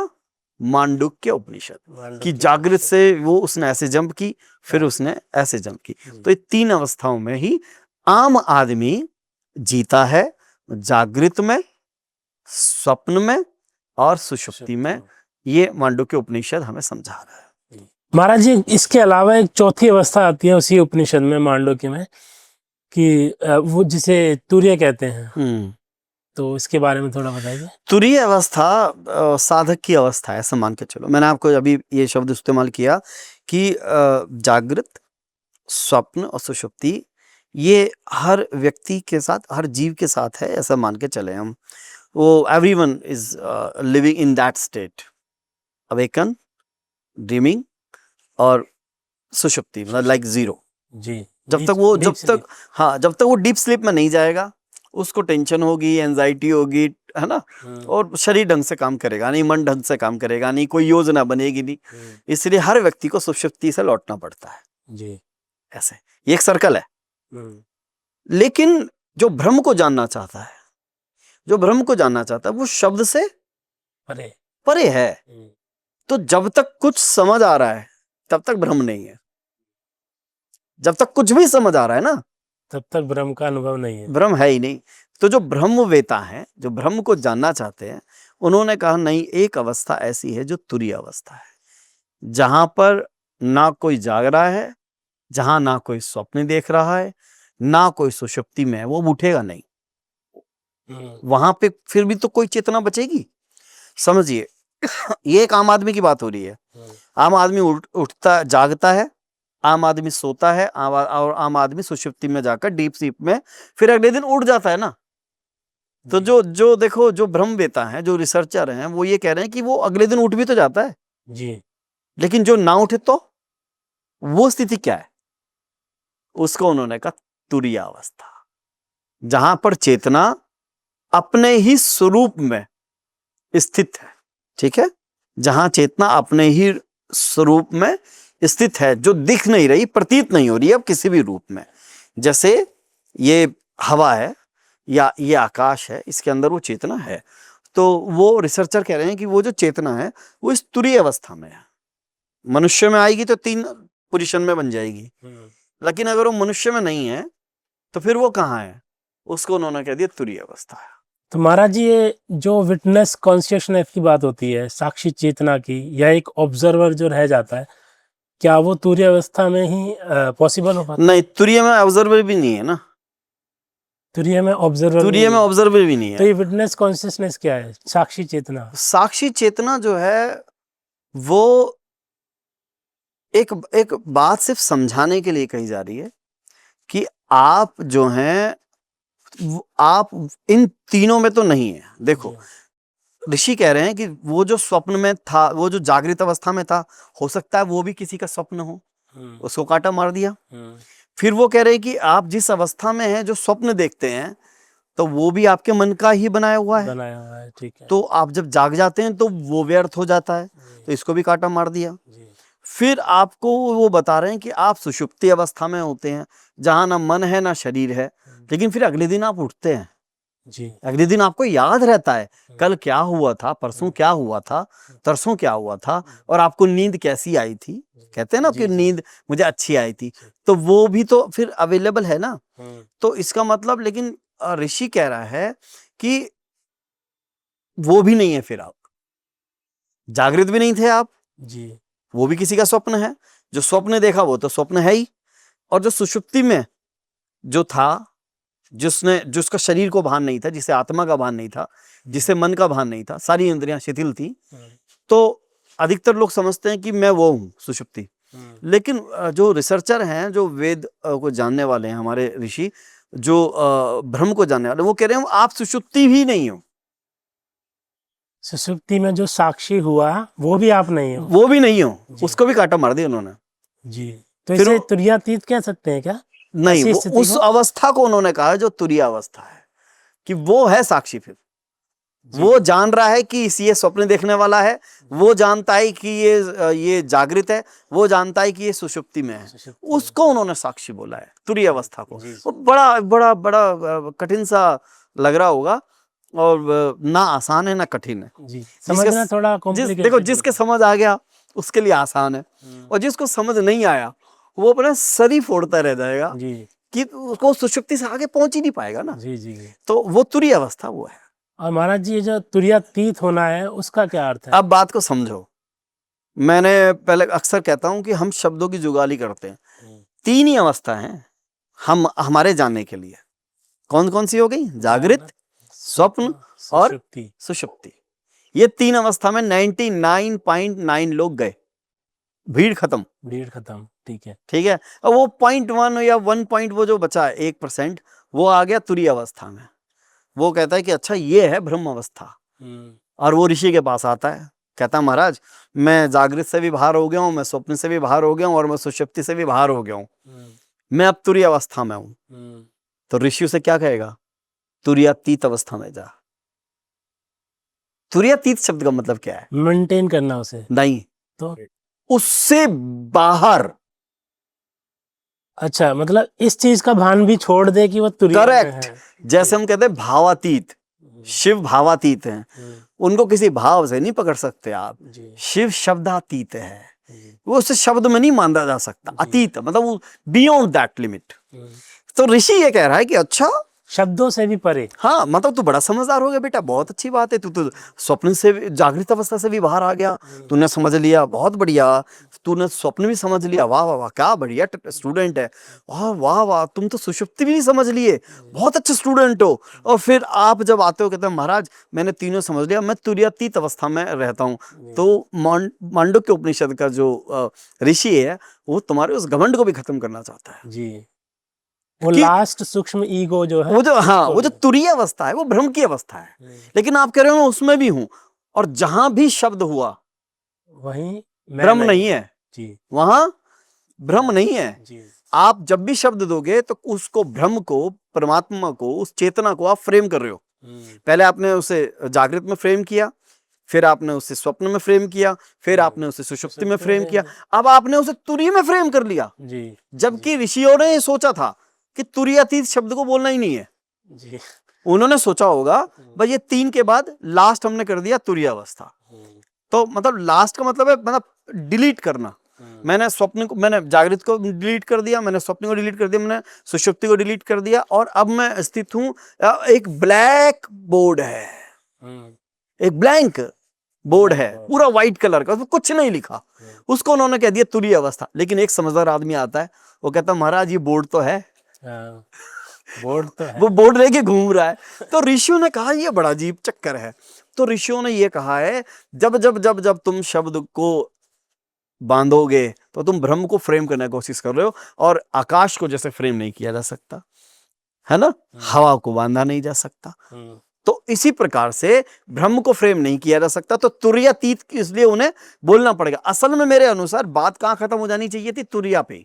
मांडुक्य उपनिषद, कि जागृत से वो उसने ऐसे जंप की, फिर उसने ऐसे जंप की। तो ये 3 अवस्थाओं में ही आम आदमी जीता है, जागृत में, स्वप्न में और सुषुप्ति में। ये मांडुक्य उपनिषद हमें समझा रहा है। महाराज जी, इसके अलावा एक चौथी अवस्था आती है उसी उपनिषद में, मांडुक्य में, कि वो जिसे तुर्य कहते हैं। तो इसके बारे में थोड़ा बताइए। तुरीय अवस्था साधक की अवस्था है, ऐसा मान के चलो। मैंने आपको अभी ये शब्द इस्तेमाल किया कि जागृत, स्वप्न और सुषुप्ति ये हर व्यक्ति के साथ, हर जीव के साथ है, ऐसा मान के चले हम। वो everyone is living in that state, awaken, dreaming और सुषुप्ति, मतलब लाइक जीरो। जी। जब तक हाँ, जब तक वो डीप स्लीप में नहीं जाएगा, उसको टेंशन होगी, एंजाइटी होगी, है ना, और शरीर ढंग से काम करेगा नहीं, मन ढंग से काम करेगा नहीं, कोई योजना बनेगी नहीं। इसलिए हर व्यक्ति को सुषुप्ति से लौटना पड़ता है जी। ऐसे, ये एक सर्कल है। लेकिन जो ब्रह्म को जानना चाहता है, जो ब्रह्म को जानना चाहता है, वो शब्द से परे है। तो जब तक कुछ समझ आ रहा है तब तक ब्रह्म नहीं है। जब तक कुछ भी समझ आ रहा है ना, तब तक ब्रह्म का अनुभव नहीं है, ब्रह्म है ही नहीं। तो जो ब्रह्मवेता है, जो ब्रह्म को जानना चाहते हैं, उन्होंने कहा नहीं, एक अवस्था ऐसी है जो तुरीय अवस्था है, जहां पर ना कोई जाग रहा है, जहां ना कोई स्वप्न देख रहा है, ना कोई सुषुप्ति में है, वो उठेगा नहीं। वहां पे फिर भी तो कोई चेतना बचेगी। समझिए, ये एक आम आदमी की बात हो रही है। आम आदमी उठता, जागता है, आम आदमी सोता है, और आम आदमी सुषुप्ति में जाकर डीप स्लीप में फिर अगले दिन उठ जाता है ना। तो जो देखो, जो ब्रह्मवेता हैं, जो रिसर्चर हैं, वो ये कह रहे हैं कि वो अगले दिन उठ भी तो जाता है जी। लेकिन जो ना उठे तो वो स्थिति क्या है? उसको उन्होंने कहा तुरीय अवस्था, जहां पर चेतना अपने ही स्वरूप में स्थित है। ठीक है, जहां चेतना अपने ही स्वरूप में स्थित है, जो दिख नहीं रही, प्रतीत नहीं हो रही है अब किसी भी रूप में। जैसे ये हवा है या ये आकाश है, इसके अंदर वो चेतना है। तो वो रिसर्चर कह रहे हैं कि वो जो चेतना है वो इस तुरीय अवस्था में है। मनुष्य में आएगी तो 3 पोजीशन में बन जाएगी, लेकिन अगर वो मनुष्य में नहीं है तो फिर वो कहाँ है? उसको उन्होंने कह दिया तुरीय अवस्था है। तो महाराज जी, ये जो विटनेस कॉन्शियसनेस की बात होती है, साक्षी चेतना की, या एक ऑब्जर्वर जो रह जाता है, क्या वो तुरीय अवस्था में ही पॉसिबल हो पाता है? नहीं, तुरीय में ऑब्जर्वर भी नहीं है ना। तुरीय में ऑब्जर्वर भी नहीं है। तो ये विटनेस कॉन्शियसनेस क्या है? साक्षी चेतना। साक्षी चेतना जो है वो एक बात सिर्फ समझाने के लिए कही जा रही है कि आप जो हैं, आप इन तीनों में तो नहीं है। देखो, ऋषि कह रहे हैं कि वो जो स्वप्न में था, वो जो जागृत अवस्था में था, हो सकता है वो भी किसी का स्वप्न हो, उसको कांटा मार दिया। फिर वो कह रहे हैं कि आप जिस अवस्था में हैं, जो स्वप्न देखते हैं, तो वो भी आपके मन का ही बनाया हुआ है। ठीक है। तो आप जब जाग जाते हैं तो वो व्यर्थ हो जाता है, तो इसको भी कांटा मार दिया। फिर आपको वो बता रहे हैं कि आप सुषुप्ति अवस्था में होते हैं, जहां ना मन है ना शरीर है, लेकिन फिर अगले दिन आप उठते हैं जी। अगले दिन आपको याद रहता है कल क्या हुआ था, परसों क्या हुआ था, तरसों क्या हुआ था, और आपको नींद कैसी आई थी। कहते हैं ना कि नींद मुझे अच्छी आई थी, तो वो भी तो फिर अवेलेबल है ना। तो इसका मतलब, लेकिन ऋषि कह रहा है कि वो भी नहीं है, फिर आप जागृत भी नहीं थे आप जी, वो भी किसी का स्वप्न है। जो स्वप्न देखा वो तो स्वप्न है ही, और जो सुषुप्ति में जो था, जिसका शरीर को भान नहीं था, जिसे आत्मा का भान नहीं था, जिसे मन का भान नहीं था, सारी इंद्रियां शिथिल थी, तो अधिकतर लोग समझते हैं कि मैं वो हूँ सुषुप्ति। लेकिन जो रिसर्चर हैं, जो वेद को जानने वाले हैं, हमारे ऋषि, जो ब्रह्म को जानने वाले, वो कह रहे हैं आप सुषुप्ति भी नहीं हो। सुषुप्ति में जो साक्षी हुआ वो भी आप नहीं हो। वो भी नहीं हो, उसको भी कांटा मार दिया उन्होंने जी। तो फिर इसे तुरीयातीत कह सकते हैं क्या? नहीं, ऐसी वो स्थिति उस को? अवस्था को उन्होंने कहा जो तुरीय अवस्था है, कि वो है साक्षी। फिर वो जान रहा है कि ये स्वप्न देखने वाला है, वो जानता है कि ये जागृत है, वो जानता है कि ये सुषुप्ति में है, उसको उन्होंने साक्षी बोला है, तुरीय अवस्था को। वो बड़ा बड़ा बड़ा कठिन सा लग रहा होगा, और ना आसान है ना कठिन है। जी, समझना थोड़ा कॉम्प्लिकेटेड। देखो, जिसके समझ आ गया उसके लिए आसान है, और जिसको समझ नहीं आया वो अपना सर ही फोड़ता रह जाएगा जी कि उसको सुषुप्ति से आगे पहुंच ही नहीं पाएगा ना। जी जी। तो वो तुरीय अवस्था वो है। और महाराज जी, ये जो तुरीयातीत होना है उसका क्या अर्थ है? अब बात को समझो। मैंने पहले अक्सर कहता हूं कि हम शब्दों की जुगाली करते हैं। 3 ही अवस्था हैं हमारे जानने के लिए। कौन कौन सी हो गई? जागृत, स्वप्न और सुषुप्ति। ये 3 अवस्था में 99.9 लोग गए, भीड़ खत्म। ठीक है। ठीक है। अब वो 0.1 या 1 पॉइंट वो जो बचा है 1%, वो आ गया तुरीय अवस्था में। वो कहता है कि अच्छा ये है ब्रह्म अवस्था, और वो ऋषि के पास आता है, कहता महाराज मैं जागृत से भी बाहर हो गया हूँ, मैं स्वप्न से भी बाहर हो गया हूँ, और मैं सुषुप्ति से भी बाहर हो गया हूँ, मैं अब तुरीय अवस्था में हूँ। तो ऋषि उसे क्या कहेगा? तुरीयातीत अवस्था में जा। तुरीयातीत शब्द का मतलब क्या है? मेंटेन करना उसे नहीं, तो उससे बाहर। अच्छा, मतलब इस चीज का भान भी छोड़ दे कि वो तुरीय में है। करेक्ट। जैसे हम कहते हैं भावातीत, शिव भावातीत हैं, उनको किसी भाव से नहीं पकड़ सकते आप। शिव शब्दातीत है, वो उसे शब्द में नहीं माना जा सकता। अतीत मतलब बियॉन्ड दैट लिमिट। तो ऋषि ये कह रहा है कि अच्छा, शब्दों से भी परे। हाँ, मतलब तू बड़ा समझदार हो गया बेटा, बहुत अच्छी बात है। तू तो स्वप्न से जागृत अवस्था से भी बाहर आ गया, तूने समझ लिया, बहुत बढ़िया। तूने स्वप्न भी समझ लिया, वाह वाह वाह, क्या बढ़िया स्टूडेंट है। वाह वाह वाह, तुम तो सुषुप्ति भी समझ लिए, बहुत अच्छे स्टूडेंट हो। और फिर आप जब आते हो कहते हैं महाराज मैंने तीनों समझ लिया, मैं तुरीयातीत अवस्था में रहता हूँ। तो मांडुक्य उपनिषद का जो ऋषि है वो तुम्हारे उस घमंड को भी खत्म करना चाहता है जी। वो लास्ट सूक्ष्म ईगो जो है, वो जो, हाँ, वो जो तुरीय अवस्था है वो ब्रह्म की अवस्था है। लेकिन आप कह रहे हो उसमें भी हूं, और जहां भी शब्द हुआ वहीं ब्रह्म नहीं है जी, वहां ब्रह्म नहीं है जी। आप जब भी शब्द दोगे तो उसको, ब्रह्म को, परमात्मा को, उस चेतना को आप फ्रेम कर रहे हो। पहले आपने उसे जागृत में फ्रेम किया, फिर आपने उसे स्वप्न में फ्रेम किया, फिर आपने उसे सुषुप्ति में फ्रेम किया, अब आपने उसे तुरीय में फ्रेम कर लिया। जबकि ऋषियों ने ये सोचा था कि तुरीयातीत शब्द को बोलना ही नहीं है। जी। उन्होंने सोचा होगा भाई ये 3 के बाद लास्ट हमने कर दिया तुरीय अवस्था। तो मतलब लास्ट का मतलब है मतलब डिलीट करना। मैंने स्वप्न को, मैंने जागृत को डिलीट कर दिया, मैंने स्वप्न को डिलीट कर दिया, मैंने सुषुप्ति को डिलीट कर दिया, और अब मैं स्थित हूं, एक ब्लैक बोर्ड है, एक ब्लैंक बोर्ड है, पूरा व्हाइट कलर का, उसमें कुछ नहीं लिखा। उसको उन्होंने कह दिया तुरीय अवस्था। लेकिन एक समझदार आदमी आता है, वो कहता महाराज ये बोर्ड तो है, बोर्ड तो है। वो बोर्ड लेके घूम रहा है। तो ऋषियों ने कहा ये बड़ा अजीब चक्कर है। तो ऋषियों ने ये कहा है जब जब जब जब तुम शब्द को बांधोगे तो तुम ब्रह्म को फ्रेम करने की कोशिश कर रहे हो, और आकाश को जैसे फ्रेम नहीं किया जा सकता है ना, हवा को बांधा नहीं जा सकता, तो इसी प्रकार से ब्रह्म को फ्रेम नहीं किया जा सकता। तो तुरीयातीत इसलिए उन्हें बोलना पड़ेगा। असल में मेरे अनुसार बात कहाँ खत्म हो जानी चाहिए थी? तुरीया पे,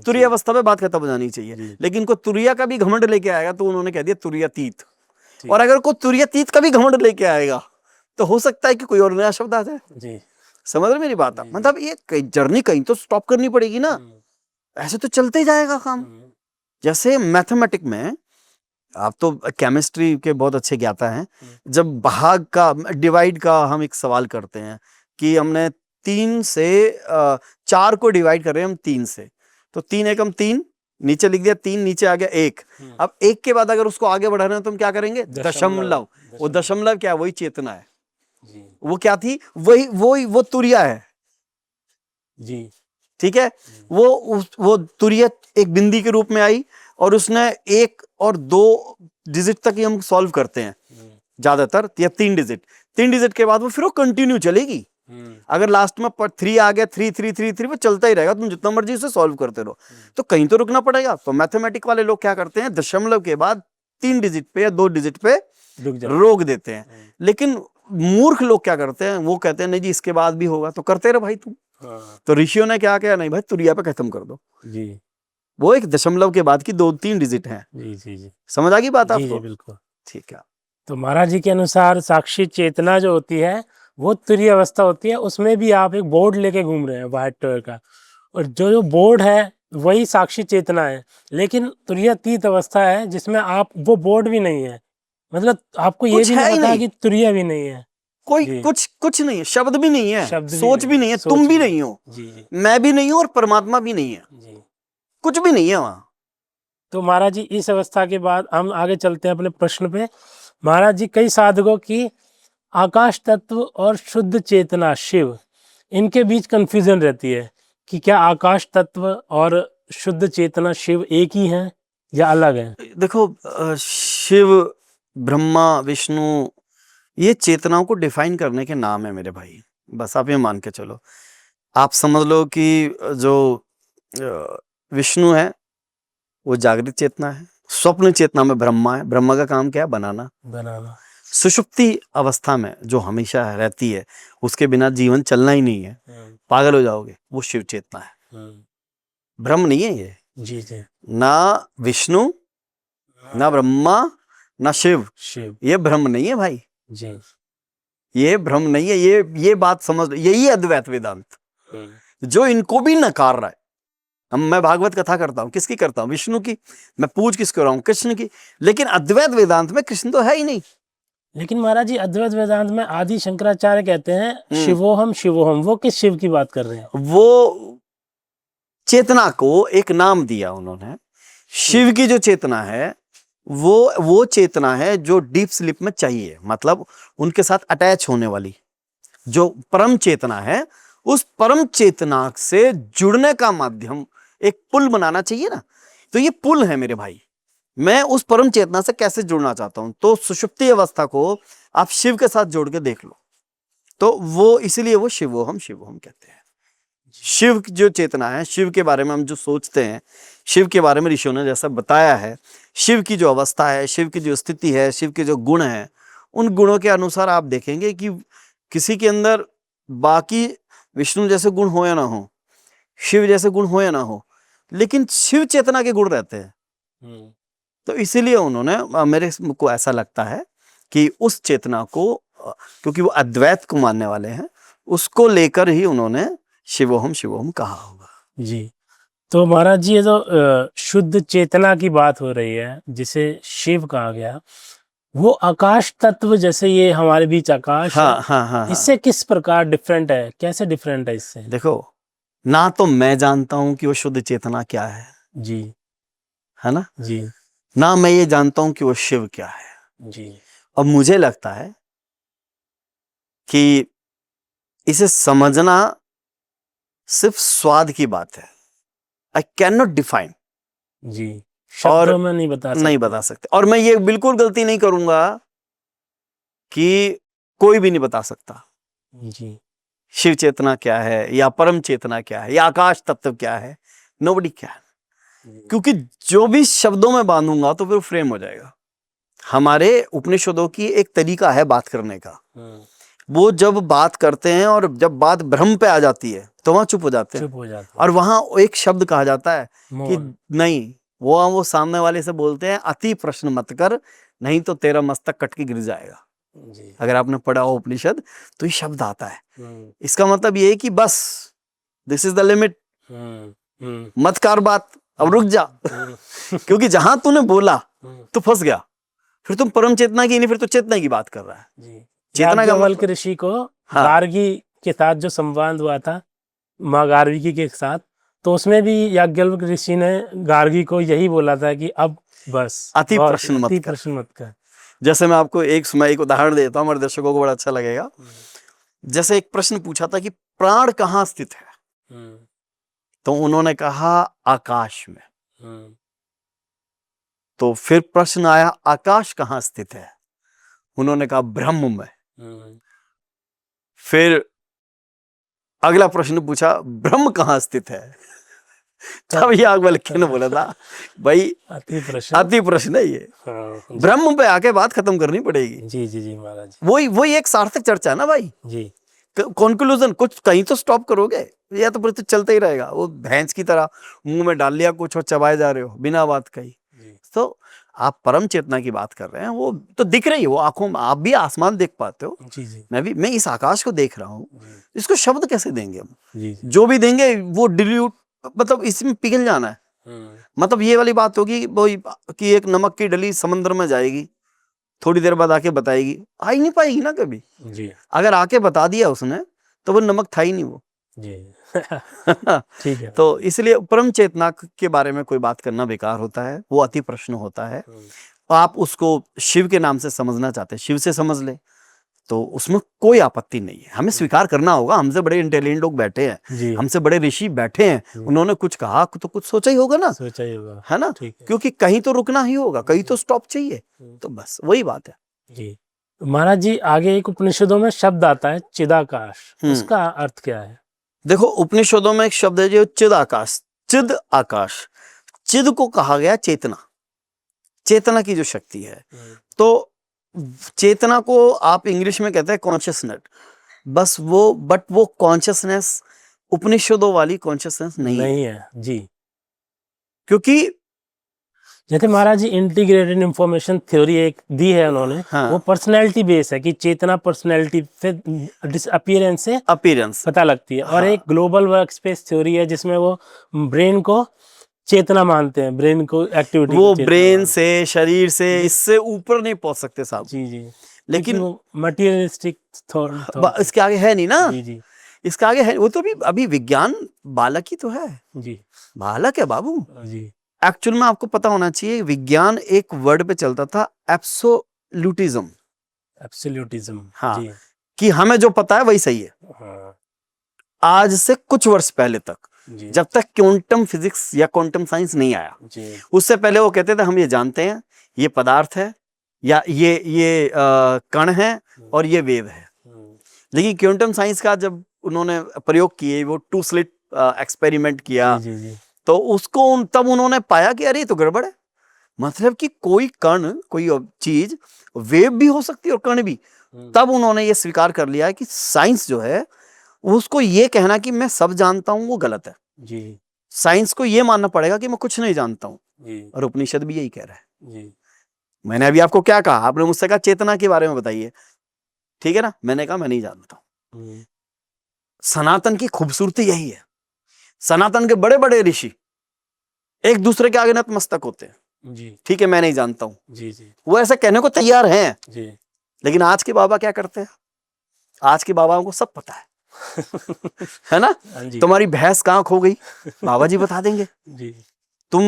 तुरीय अवस्था पे बात खत्म हो जानी चाहिए। लेकिन कोई तुरीया का भी घमंड लेके आएगा तो उन्होंने कह दिया तुरीयातीत। और अगर कोई तुरीयातीत का भी घमंड लेके आएगा तो हो सकता है कि कोई और नया शब्द आ जाए। समझ रहे मेरी बात? मतलब ये जर्नी कहीं तो स्टॉप करनी पड़ेगी ना, ऐसे तो चलते ही जाएगा काम। जैसे मैथमेटिक में, आप तो केमिस्ट्री के बहुत अच्छे ज्ञाता हैं, जब भाग का, डिवाइड का हम एक सवाल करते हैं कि हमने 3 से 4 को डिवाइड कर रहे हैं हम 3 से, तो 3 एकम 3, नीचे लिख दिया 3, नीचे आ गया 1। अब 1 के बाद अगर उसको आगे बढ़ा रहे हैं तो हम क्या करेंगे? दशमलव। वो दशमलव क्या है? वही चेतना है। वो क्या थी? वो तुरिया है। जी। ठीक है, वो तुरिया एक बिंदी के रूप में आई और उसने 1 और 2 डिजिट तक ही हम सॉल्व करते हैं ज्यादातर, या 3 डिजिट के बाद वो फिर वो कंटिन्यू चलेगी। अगर लास्ट में 3 आ गया, 3 3 3 3 वो चलता ही रहेगा, तुम जितना मर्जी उसे सॉल्व करते रहो। तो कहीं तो रुकना पड़ेगा। तो मैथमेटिक वाले लोग क्या करते हैं, दशमलव के बाद 3 डिजिट पे या 2 डिजिट पे रोक देते हैं। लेकिन मूर्ख लोग क्या करते हैं, वो कहते हैं नहीं जी इसके बाद भी होगा, तो करते रहे भाई तुम। तो ऋषियों ने क्या किया, नहीं भाई तुरिया पे खत्म कर दो जी। वो एक दशमलव के बाद की 2-3 डिजिट हैं। जी जी जी। समझ आ गई बात जी जी आपको? बिल्कुल। ठीक है। तो महाराज जी के अनुसार साक्षी चेतना जो होती है वो तुरीय अवस्था होती है, उसमें भी आप एक बोर्ड लेके घूम रहे हैं व्हाइट कलर का, और जो बोर्ड है वही साक्षी चेतना है, लेकिन तुरीयातीत अवस्था है जिसमें आप, वो बोर्ड भी नहीं है, मतलब आपको ये कुछ भी है नहीं ही पता नहीं, कि तुरीय भी नहीं है। कोई जी। कुछ नहीं है, शब्द भी नहीं है, शब्द सोच भी नहीं है, सोच तुम भी भी नहीं हो, जी जी मैं भी नहीं हूं और परमात्मा भी नहीं है, जी। कुछ भी नहीं है वहां। तो महाराज जी इस अवस्था के बाद हम आगे चलते हैं अपने प्रश्न पे। महाराज जी कई साधकों की आकाश तत्व और शुद्ध चेतना शिव, इनके बीच कंफ्यूजन रहती है कि क्या आकाश तत्व और शुद्ध चेतना शिव एक ही हैं या अलग हैं? देखो शिव, ब्रह्मा, विष्णु, ये चेतनाओं को डिफाइन करने के नाम है मेरे भाई। बस आप ये मान के चलो, आप समझ लो कि जो विष्णु है वो जागृत चेतना है, स्वप्न चेतना में ब्रह्मा है, ब्रह्मा का काम क्या है, बनाना। सुषुप्ति अवस्था में जो हमेशा रहती है, उसके बिना जीवन चलना ही नहीं है, पागल हो जाओगे, वो शिव चेतना है। ब्रह्म नहीं है ये। जी जी। ना विष्णु, ना ब्रह्मा, ना शिव, ये ब्रह्म नहीं है भाई जी। ये भ्रम नहीं है। ये बात समझ लो, यही है अद्वैत वेदांत, जो इनको भी नकार रहा है। हम, मैं भागवत कथा करता हूं, किसकी करता हूं, विष्णु की। मैं पूज किसको रहा हूं, कृष्ण की। लेकिन अद्वैत वेदांत में कृष्ण तो है ही नहीं। लेकिन महाराज जी अद्वैत वेदांत में आदि शंकराचार्य कहते हैं शिवोहम शिवोहम, वो किस शिव की बात कर रहे हैं? वो चेतना को एक नाम दिया उन्होंने। शिव की जो चेतना है वो चेतना है जो डीप स्लीप में चाहिए, मतलब उनके साथ अटैच होने वाली जो परम चेतना है, उस परम चेतना से जुड़ने का माध्यम एक पुल बनाना चाहिए ना। तो ये पुल है मेरे भाई। मैं उस परम चेतना से कैसे जुड़ना चाहता हूं, तो सुषुप्ति अवस्था को आप शिव के साथ जोड़ के देख लो, तो वो इसलिए वो शिवोहम शिवोहम कहते हैं। शिव की जो चेतना है, शिव के बारे में हम जो सोचते हैं, शिव के बारे में ऋषियों ने जैसा बताया है, शिव की जो अवस्था है, शिव की जो स्थिति है, शिव के जो गुण हैं, उन गुणों के अनुसार आप देखेंगे कि किसी के अंदर बाकी विष्णु जैसे गुण हो या ना हो, शिव जैसे गुण हो या ना हो, लेकिन शिव चेतना के गुण रहते हैं। तो इसीलिए उन्होंने, मेरे को ऐसा लगता है कि उस चेतना को, क्योंकि वो अद्वैत को मानने वाले हैं, उसको लेकर ही उन्होंने शिवोहम शिवोहम कहा होगा। जी। तो महाराज जी ये जो शुद्ध चेतना की बात हो रही है जिसे शिव कहा गया, वो आकाश तत्व, जैसे ये हमारे बीच आकाश हाँ, है, हाँ, हाँ, इससे किस प्रकार डिफरेंट है, कैसे डिफरेंट है इससे? देखो, ना तो मैं जानता हूं कि वो शुद्ध चेतना क्या है जी। है ना, जी ना मैं ये जानता हूं कि वो शिव क्या है। जी। और मुझे लगता है कि इसे समझना सिर्फ स्वाद की बात है। आई कैन नॉट डिफाइन, जी, शब्दों में नहीं बता सकते। और मैं ये बिल्कुल गलती नहीं करूंगा कि कोई भी नहीं बता सकता जी। शिव चेतना क्या है, या परम चेतना क्या है, या आकाश तत्व क्या है। नोबडी कैन, क्योंकि जो भी शब्दों में बांधूंगा तो फिर फ्रेम हो जाएगा। हमारे उपनिषदों की एक तरीका है बात करने का, वो जब बात करते हैं और जब बात ब्रह्म पे आ जाती है तो वहां चुप हो जाते हैं। और वहां एक शब्द कहा जाता है कि नहीं, वो सामने वाले से बोलते हैं अति प्रश्न मत कर, नहीं तो तेरा मस्तक कट के गिर जाएगा। अगर आपने पढ़ा हो उपनिषद तो ये शब्द आता है। इसका मतलब ये है कि बस दिस इज द लिमिट, मत कर बात, अब रुक जा। क्योंकि जहां तूने बोला तो फंस गया, फिर तुम परम चेतना की नहीं, फिर तो चेतना की बात कर रहा है। चेतना का याज्ञवल्क्य ऋषि को गार्गी के साथ जो संवाद हुआ था माँ गार्गी के साथ, तो उसमें भी याज्ञवल्क्य ऋषि ने गार्गी को यही बोला था कि अब बस अति प्रश्न मत कर। जैसे मैं आपको एक उदाहरण देता हूँ, हमारे दर्शकों को बड़ा अच्छा लगेगा। जैसे एक प्रश्न पूछा था कि प्राण कहाँ स्थित है, तो उन्होंने कहा आकाश में। हम्म, तो फिर प्रश्न आया आकाश कहाँ स्थित है? उन्होंने कहा ब्रह्म में। हम्म, फिर अगला प्रश्न पूछा ब्रह्म कहाँ स्थित है? तब याज्ञवल्क्य ने बोला था भाई अति प्रश्न। अति प्रश्न है ये, हाँ, जी ब्रह्म पे आके बात खत्म करनी पड़ेगी। जी जी जी महाराज जी। वही एक सार्थक चर्चा है ना भाई। जी कंक्लूजन कुछ कहीं तो स्टॉप करोगे, या तो फिर तो चलता ही रहेगा। वो भैंस की तरह मुंह में डाल लिया कुछ और चबाए जा रहे हो बिना बात कही। जी तो आप परम चेतना की बात कर रहे हैं, वो तो दिख रही है, वो आंखों में आप भी आसमान देख पाते हो, जी जी मैं इस आकाश को देख रहा हूँ। जी इसको शब्द कैसे देंगे हम? जी जी। जो भी देंगे वो डिल्यूट, मतलब इसमें पिघल जाना है। मतलब ये वाली बात होगी वही कि एक नमक की डली समंदर में जाएगी, थोड़ी देर बाद आके बताएगी, आ ही नहीं पाएगी ना कभी। जी अगर आके बता दिया उसने तो वो नमक था ही नहीं वो। जी ठीक है। तो इसलिए परम चेतना के बारे में कोई बात करना बेकार होता है, वो अति प्रश्न होता है। आप उसको शिव के नाम से समझना चाहते हैं, शिव से समझ ले, तो उसमें कोई आपत्ति नहीं है। हमें स्वीकार करना होगा, हमसे बड़े इंटेलिजेंट लोग बैठे हैं, जी हमसे बड़े ऋषि बैठे हैं, उन्होंने कुछ कहा तो कुछ सोचा ही होगा ना, सोचा ही होगा। है ना? ठीक है। क्योंकि कहीं तो रुकना ही होगा, कहीं तो स्टॉप चाहिए। तो बस वही बात है। जी महाराज जी, आगे एक उपनिषदों में शब्द आता है चिदाकाश, उसका अर्थ क्या है? देखो उपनिषदों में एक शब्द है जो चिद आकाश, चिद आकाश। चिद को कहा गया चेतना, चेतना की जो शक्ति है। तो चेतना को आप इंग्लिश में कहते हैं कॉन्शियसनेस, बस वो, बट वो कॉन्शियसनेस उपनिषदों वाली कॉन्शियसनेस नहीं है। जी क्योंकि जैसे महाराज जी इंटीग्रेटेड इंफॉर्मेशन थ्योरी एक दी है उन्होंने, हाँ, वो पर्सनैलिटी बेस है कि चेतना पर्सनैलिटी से अपीयरेंस से अपीयरेंस पता लगती है। और हाँ, एक ग्लोबल वर्क स्पेस थ्योरी है जिसमें वो ब्रेन को चेतना मानते हैं, ब्रेन को एक्टिविटी वो ब्रेन से, शरीर से, इससे ऊपर नहीं पहुंच सकते साहब। जी जी, लेकिन वो मटेरियलिस्टिक थॉट इसके आगे है नहीं ना। जी जी इसके आगे है, वो तो अभी विज्ञान बालक ही तो है, जी बालक है बाबू। जी एक्चुअल में आपको पता होना चाहिए, विज्ञान एक वर्ड पे चलता था, एब्सोल्यूटिज्म। एब्सोल्यूटिज्म। हाँ, जी कि हमें जो पता है वही सही है। हाँ आज से कुछ वर्ष पहले तक, जी जब तक क्वांटम फिजिक्स या क्वांटम साइंस नहीं आया, जी उससे पहले वो कहते थे हम ये जानते हैं, ये पदार्थ है, या ये कण है, और ये वेव है। लेकिन क्वांटम साइंस का जब उन्होंने प्रयोग किए, वो टू स्लिट एक्सपेरिमेंट किया, जी जी तो उसको तब उन्होंने पाया कि अरे ये तो गड़बड़ है। मतलब कि कोई कण, कोई चीज वेव भी हो सकती है और कण भी। तब उन्होंने ये स्वीकार कर लिया है कि साइंस जो है, उसको ये कहना कि मैं सब जानता हूं वो गलत है। जी साइंस को ये मानना पड़ेगा कि मैं कुछ नहीं जानता हूं। जी और उपनिषद भी यही कह रहा है। जी मैंने अभी आपको क्या कहा, आपने मुझसे कहा चेतना के बारे में बताइए, ठीक है ना? मैंने कहा मैं नहीं जानता हूं। सनातन की खूबसूरती यही है, सनातन के बड़े बड़े ऋषि एक दूसरे के आगे नतमस्तक होते हैं। जी ठीक है मैं नहीं जानता हूं, जी जी वो ऐसा कहने को तैयार हैं। जी लेकिन आज के बाबा क्या करते हैं? आज के बाबाओं को सब पता है ना? हाँ जी तुम्हारी भैंस कहाँ खो गई, बाबा जी बता देंगे। जी तुम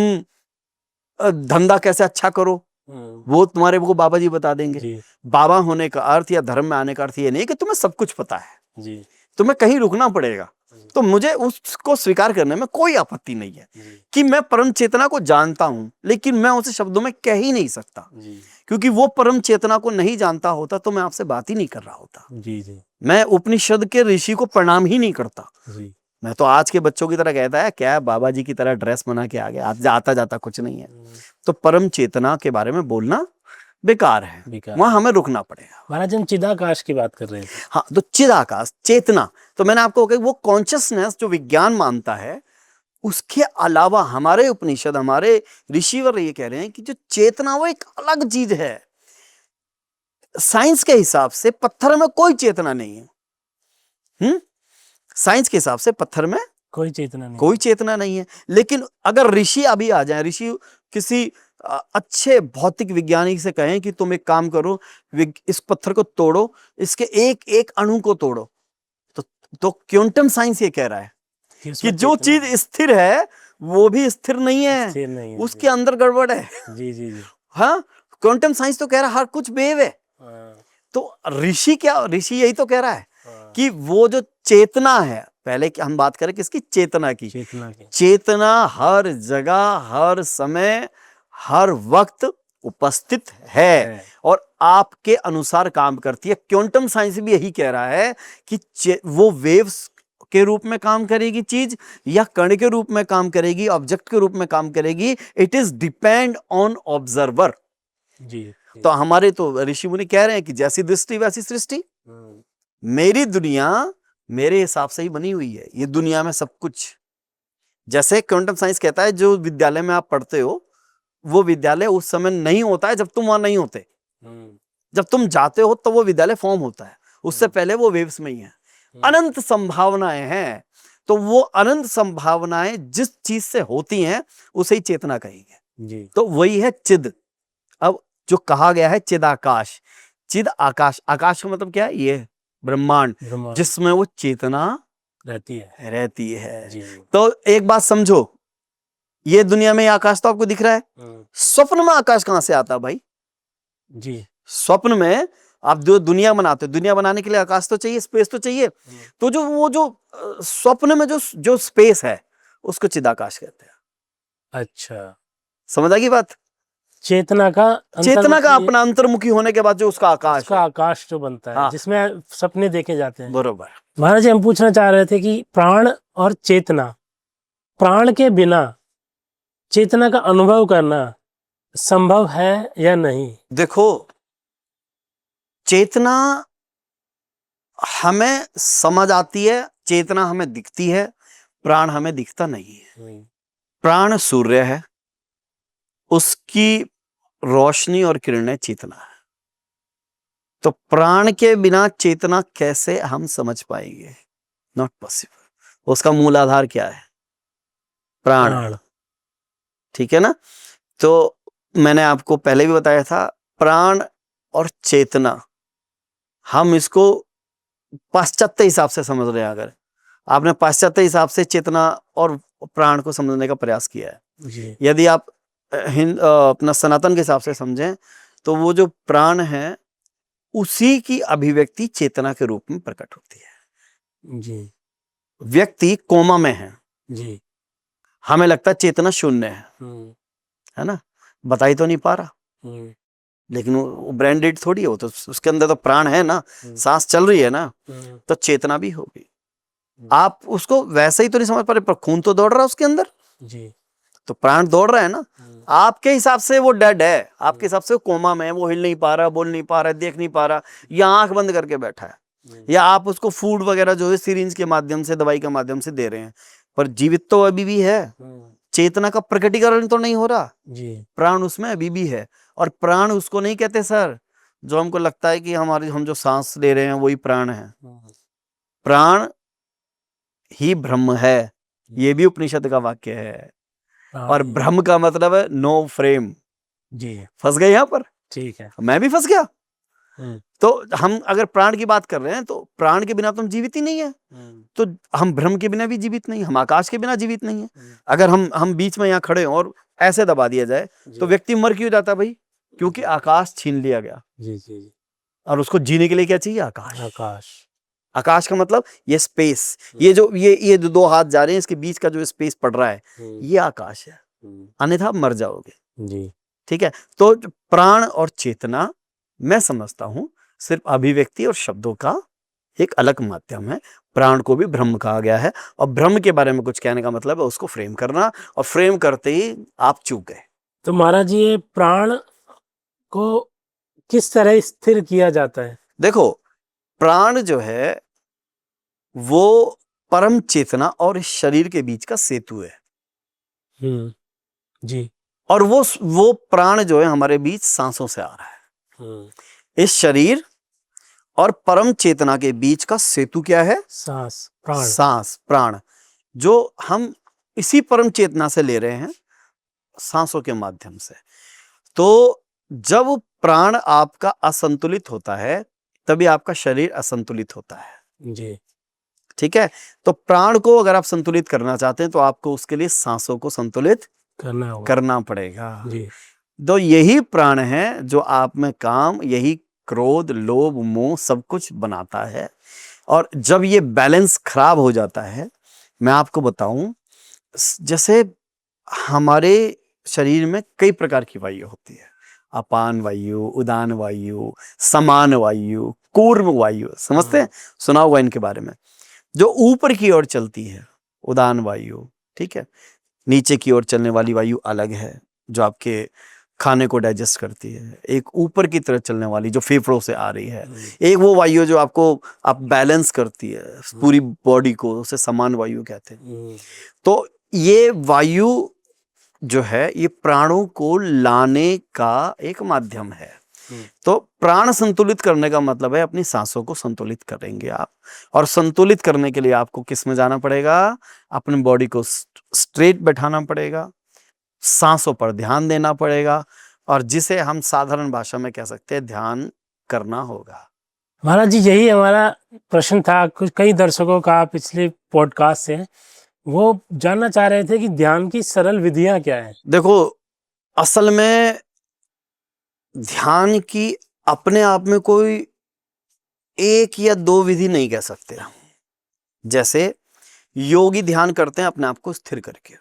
धंधा कैसे अच्छा करो, वो तुम्हारे को बाबा जी बता देंगे। जी बाबा होने का अर्थ या धर्म में आने का अर्थ ये नहीं कि तुम्हें सब कुछ पता है, जी तुम्हें कहीं रुकना पड़ेगा। तो मुझे उसको स्वीकार करने में कोई आपत्ति नहीं है कि मैं परम चेतना को जानता हूं, लेकिन मैं उसे शब्दों में कह ही नहीं सकता, क्योंकि वो परम चेतना को नहीं जानता होता तो मैं आपसे बात ही नहीं कर रहा होता। जी जी मैं उपनिषद के ऋषि को प्रणाम ही नहीं करता। जी मैं तो आज के बच्चों की तरह कहता है क्या बाबा जी की तरह ड्रेस बना के आ गया, आज आता जाता कुछ नहीं है। तो परम चेतना के बारे में बोलना बेकार है, वहां हमें रुकना पड़ेगा। महाराज हम चिदाकाश की बात कर रहे थे। हाँ, तो चिदाकाश चेतना, तो मैंने आपको कहा वो कॉन्शियसनेस जो विज्ञान मानता है, उसके अलावा हमारे उपनिषद, हमारे ऋषिवर ये कह रहे हैं कि जो चेतना वो एक अलग चीज है। साइंस के हिसाब से पत्थर में कोई चेतना नहीं है। साइंस के हिसाब से पत्थर में कोई चेतना नहीं, कोई चेतना नहीं है। लेकिन अगर ऋषि अभी आ जाए, ऋषि किसी अच्छे भौतिक विज्ञानी से कहें कि तुम एक काम करो, इस पत्थर को तोड़ो, इसके एक एक अणु को तोड़ो, तो क्वांटम साइंस ये कह रहा है कि जो चीज स्थिर है वो भी स्थिर नहीं है, उसके अंदर गड़बड़ है। जी जी जी हाँ, क्वांटम साइंस तो कह रहा है हर कुछ वेव है। तो ऋषि यही तो कह रहा है कि वो जो चेतना है, पहले कि हम बात करें किसकी, चेतना की। चेतना की। चेतना हर जगह, हर समय, हर वक्त उपस्थित है और आपके अनुसार काम करती है। क्वांटम साइंस भी यही कह रहा है कि वो वेव्स के रूप में काम करेगी चीज, या कण के रूप में काम करेगी, ऑब्जेक्ट के रूप में काम करेगी, it is depend on observer. जी। तो हमारे तो ऋषि मुनि कह रहे हैं कि जैसी दृष्टि वैसी सृष्टि। मेरी दुनिया मेरे हिसाब से ही बनी हुई है। ये दुनिया में सब कुछ, जैसे क्वांटम साइंस कहता है, जो विद्यालय में आप पढ़ते हो वो विद्यालय उस समय नहीं होता है जब तुम वहां नहीं होते। जब तुम जाते हो तो वो विद्यालय फॉर्म होता है, उससे पहले वो वेव्स में ही है। अनंत संभावनाएं हैं, तो वो अनंत संभावनाएं जिस चीज से होती हैं उसे ही चेतना कहेंगे। जी। तो वही है चिद। अब जो कहा गया है चिदाकाश, चिद आकाश, आकाश का मतलब क्या है, ये ब्रह्मांड जिसमें वो चेतना रहती है। जी। तो एक बात समझो, ये दुनिया में आकाश तो आपको दिख रहा है, स्वप्न में आकाश कहां से आता भाई? जी। स्वप्न में आप जो दुनिया बनाते हो, दुनिया बनाने के लिए आकाश तो चाहिए, स्पेस तो चाहिए। तो जो वो जो स्वप्न में जो स्पेस है उसको चिदाकाश कहते हैं। अच्छा, समझ आ गई बात? चेतना का अपना अंतर्मुखी होने के बाद जो उसका आकाश है, आकाश जो बनता है, जिसमें सपने देखे जाते हैं। बरोबर। महाराज जी, हम पूछना चाह रहे थे कि प्राण और चेतना, प्राण के बिना चेतना का अनुभव करना संभव है या नहीं? देखो, चेतना हमें समझ आती है, चेतना हमें दिखती है, प्राण हमें दिखता नहीं है। प्राण सूर्य है, उसकी रोशनी और किरणें चेतना है। तो प्राण के बिना चेतना कैसे हम समझ पाएंगे? Not possible. उसका मूल आधार क्या है? प्राण। ठीक है ना? तो मैंने आपको पहले भी बताया था, प्राण और चेतना हम इसको पाश्चात्य हिसाब से समझ रहे हैं। अगर आपने पाश्चात्य हिसाब से चेतना और प्राण को समझने का प्रयास किया है जी। यदि आप अपना सनातन के हिसाब से समझें तो वो जो प्राण है उसी की अभिव्यक्ति चेतना के रूप में प्रकट होती है। जी। व्यक्ति कोमा में है जी। हमें लगता है चेतना शून्य है ना, बता ही तो नहीं पा रहा, लेकिन वो ब्रांडेड थोड़ी है, वो तो उसके अंदर तो प्राण है ना, सांस चल रही है ना, तो चेतना भी होगी। आप उसको वैसे ही तो नहीं समझ पा रहे, पर खून तो दौड़ रहा है उसके अंदर जी। तो प्राण दौड़ रहा है ना। आपके हिसाब से वो डेड है, आपके हिसाब से वो कोमा में है, वो हिल नहीं पा रहा, बोल नहीं पा रहा, देख नहीं पा रहा, या आंख बंद करके बैठा है, या आप उसको फूड वगैरह जो है सिरिंज के माध्यम से, दवाई के माध्यम से दे रहे हैं, पर जीवित तो अभी भी है। चेतना का प्रकटीकरण तो नहीं हो रहा जी। प्राण उसमें अभी भी है। और प्राण उसको नहीं कहते सर जो हमको लगता है कि हम जो सांस ले रहे हैं वही प्राण है। प्राण ही ब्रह्म है, ये भी उपनिषद का वाक्य है। और ब्रह्म का मतलब है नो फ्रेम जी। फंस गए यहां पर? ठीक है, मैं भी फंस गया। तो हम अगर प्राण की बात कर रहे हैं तो प्राण के बिना तो हम जीवित ही नहीं है, तो हम ब्रह्म के बिना भी जीवित नहीं, हम आकाश के बिना जीवित नहीं है। अगर हम बीच में यहाँ खड़े हों और ऐसे दबा दिया जाए तो व्यक्ति मर क्यों जाता भाई? क्योंकि आकाश छीन लिया गया जी जी। और उसको जीने के लिए क्या चाहिए? आकाश। आकाश, आकाश का मतलब ये स्पेस, ये जो ये दो हाथ जा रहे हैं, इसके बीच का जो स्पेस पड़ रहा है ये आकाश है, अन्यथा मर जाओगे जी। ठीक है, तो प्राण और चेतना मैं समझता हूं सिर्फ अभिव्यक्ति और शब्दों का एक अलग माध्यम है। प्राण को भी ब्रह्म कहा गया है, और ब्रह्म के बारे में कुछ कहने का मतलब है उसको फ्रेम करना, और फ्रेम करते ही आप चूक गए। तो महाराज जी, ये प्राण को किस तरह स्थिर किया जाता है? देखो, प्राण जो है वो परम चेतना और इस शरीर के बीच का सेतु है जी। और वो प्राण जो है हमारे बीच सांसों से आ रहा है। इस शरीर और परम चेतना के बीच का सेतु क्या है? सांस, प्राण। सांस, प्राण, जो हम इसी परम चेतना से ले रहे हैं सांसों के माध्यम से। तो जब प्राण आपका असंतुलित होता है तभी आपका शरीर असंतुलित होता है जी। ठीक है, तो प्राण को अगर आप संतुलित करना चाहते हैं तो आपको उसके लिए सांसों को संतुलित करना पड़ेगा जी। तो यही प्राण है जो आप में काम, यही क्रोध, लोभ, मोह सब कुछ बनाता है। और जब ये बैलेंस खराब हो जाता है, मैं आपको बताऊं, जैसे हमारे शरीर में कई प्रकार की वायु होती है, अपान वायु, उदान वायु, समान वायु, कूर्म वायु, समझते हैं, सुना होगा इनके बारे में। जो ऊपर की ओर चलती है उदान वायु, ठीक है, नीचे की ओर चलने वाली वायु अलग है जो आपके खाने को डाइजेस्ट करती है, एक ऊपर की तरफ चलने वाली जो फेफड़ों से आ रही है, एक वो वायु जो आपको आप बैलेंस करती है पूरी बॉडी को, उसे समान वायु कहते हैं। तो ये वायु जो है ये प्राणों को लाने का एक माध्यम है। तो प्राण संतुलित करने का मतलब है अपनी सांसों को संतुलित करेंगे आप, और संतुलित करने के लिए आपको किस में जाना पड़ेगा, अपनी बॉडी को स्ट्रेट बैठाना पड़ेगा, सांसों पर ध्यान देना पड़ेगा, और जिसे हम साधारण भाषा में कह सकते हैं ध्यान करना होगा। महाराज जी, यही हमारा प्रश्न था। कुछ कई दर्शकों का पिछले पॉडकास्ट से वो जानना चाह रहे थे कि ध्यान की सरल विधियां क्या है। देखो, असल में ध्यान की अपने आप में कोई एक या दो विधि नहीं कह सकते। जैसे योगी ध्यान करते हैं अपने आप को स्थिर करके,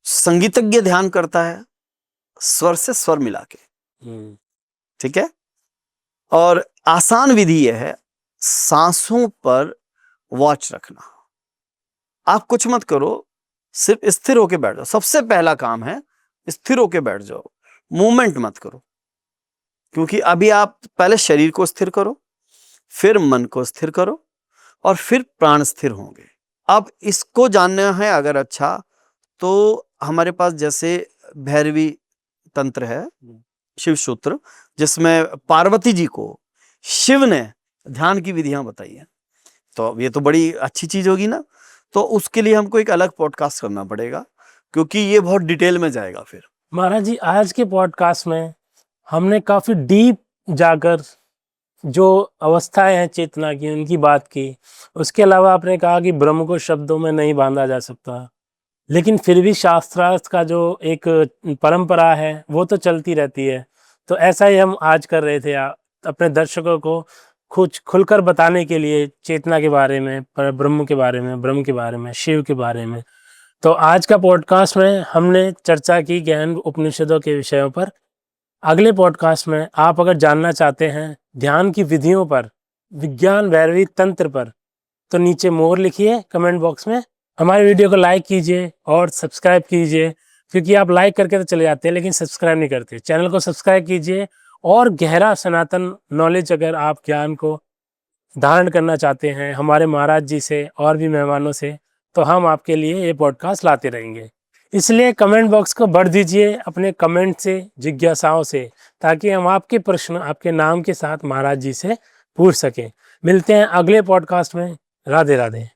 संगीतज्ञ ध्यान करता है स्वर से स्वर मिला के, ठीक है। और आसान विधि यह है सांसों पर वॉच रखना। आप कुछ मत करो, सिर्फ स्थिर होके बैठ जाओ। सबसे पहला काम है स्थिर होके बैठ जाओ, मूवमेंट मत करो, क्योंकि अभी आप पहले शरीर को स्थिर करो, फिर मन को स्थिर करो, और फिर प्राण स्थिर होंगे। अब इसको जानना है अगर अच्छा, तो हमारे पास जैसे भैरवी तंत्र है, शिव सूत्र, जिसमें पार्वती जी को शिव ने ध्यान की विधियां बताई है। तो ये तो बड़ी अच्छी चीज होगी ना। तो उसके लिए हमको एक अलग पॉडकास्ट करना पड़ेगा, क्योंकि ये बहुत डिटेल में जाएगा फिर। महाराज जी, आज के पॉडकास्ट में हमने काफी डीप जाकर जो अवस्थाएं हैं चेतना की उनकी बात की। उसके अलावा आपने कहा कि ब्रह्म को शब्दों में नहीं बांधा जा सकता, लेकिन फिर भी शास्त्रार्थ का जो एक परंपरा है वो तो चलती रहती है। तो ऐसा ही हम आज कर रहे थे, अपने दर्शकों को कुछ खुलकर बताने के लिए चेतना के बारे में, ब्रह्म के बारे में, ब्रह्म के बारे में, शिव के बारे में। तो आज का पॉडकास्ट में हमने चर्चा की गहन उपनिषदों के विषयों पर। अगले पॉडकास्ट में आप अगर जानना चाहते हैं ध्यान की विधियों पर, विज्ञान भैरवी तंत्र पर, तो नीचे मोर लिखिए कमेंट बॉक्स में। हमारे वीडियो को लाइक कीजिए और सब्सक्राइब कीजिए, क्योंकि आप लाइक करके तो चले जाते हैं लेकिन सब्सक्राइब नहीं करते। चैनल को सब्सक्राइब कीजिए, और गहरा सनातन नॉलेज अगर आप ज्ञान को धारण करना चाहते हैं हमारे महाराज जी से और भी मेहमानों से, तो हम आपके लिए ये पॉडकास्ट लाते रहेंगे। इसलिए कमेंट बॉक्स को भर दीजिए अपने कमेंट से, जिज्ञासाओं से, ताकि हम आपके प्रश्न आपके नाम के साथ महाराज जी से पूछ सकें। मिलते हैं अगले पॉडकास्ट में। राधे राधे।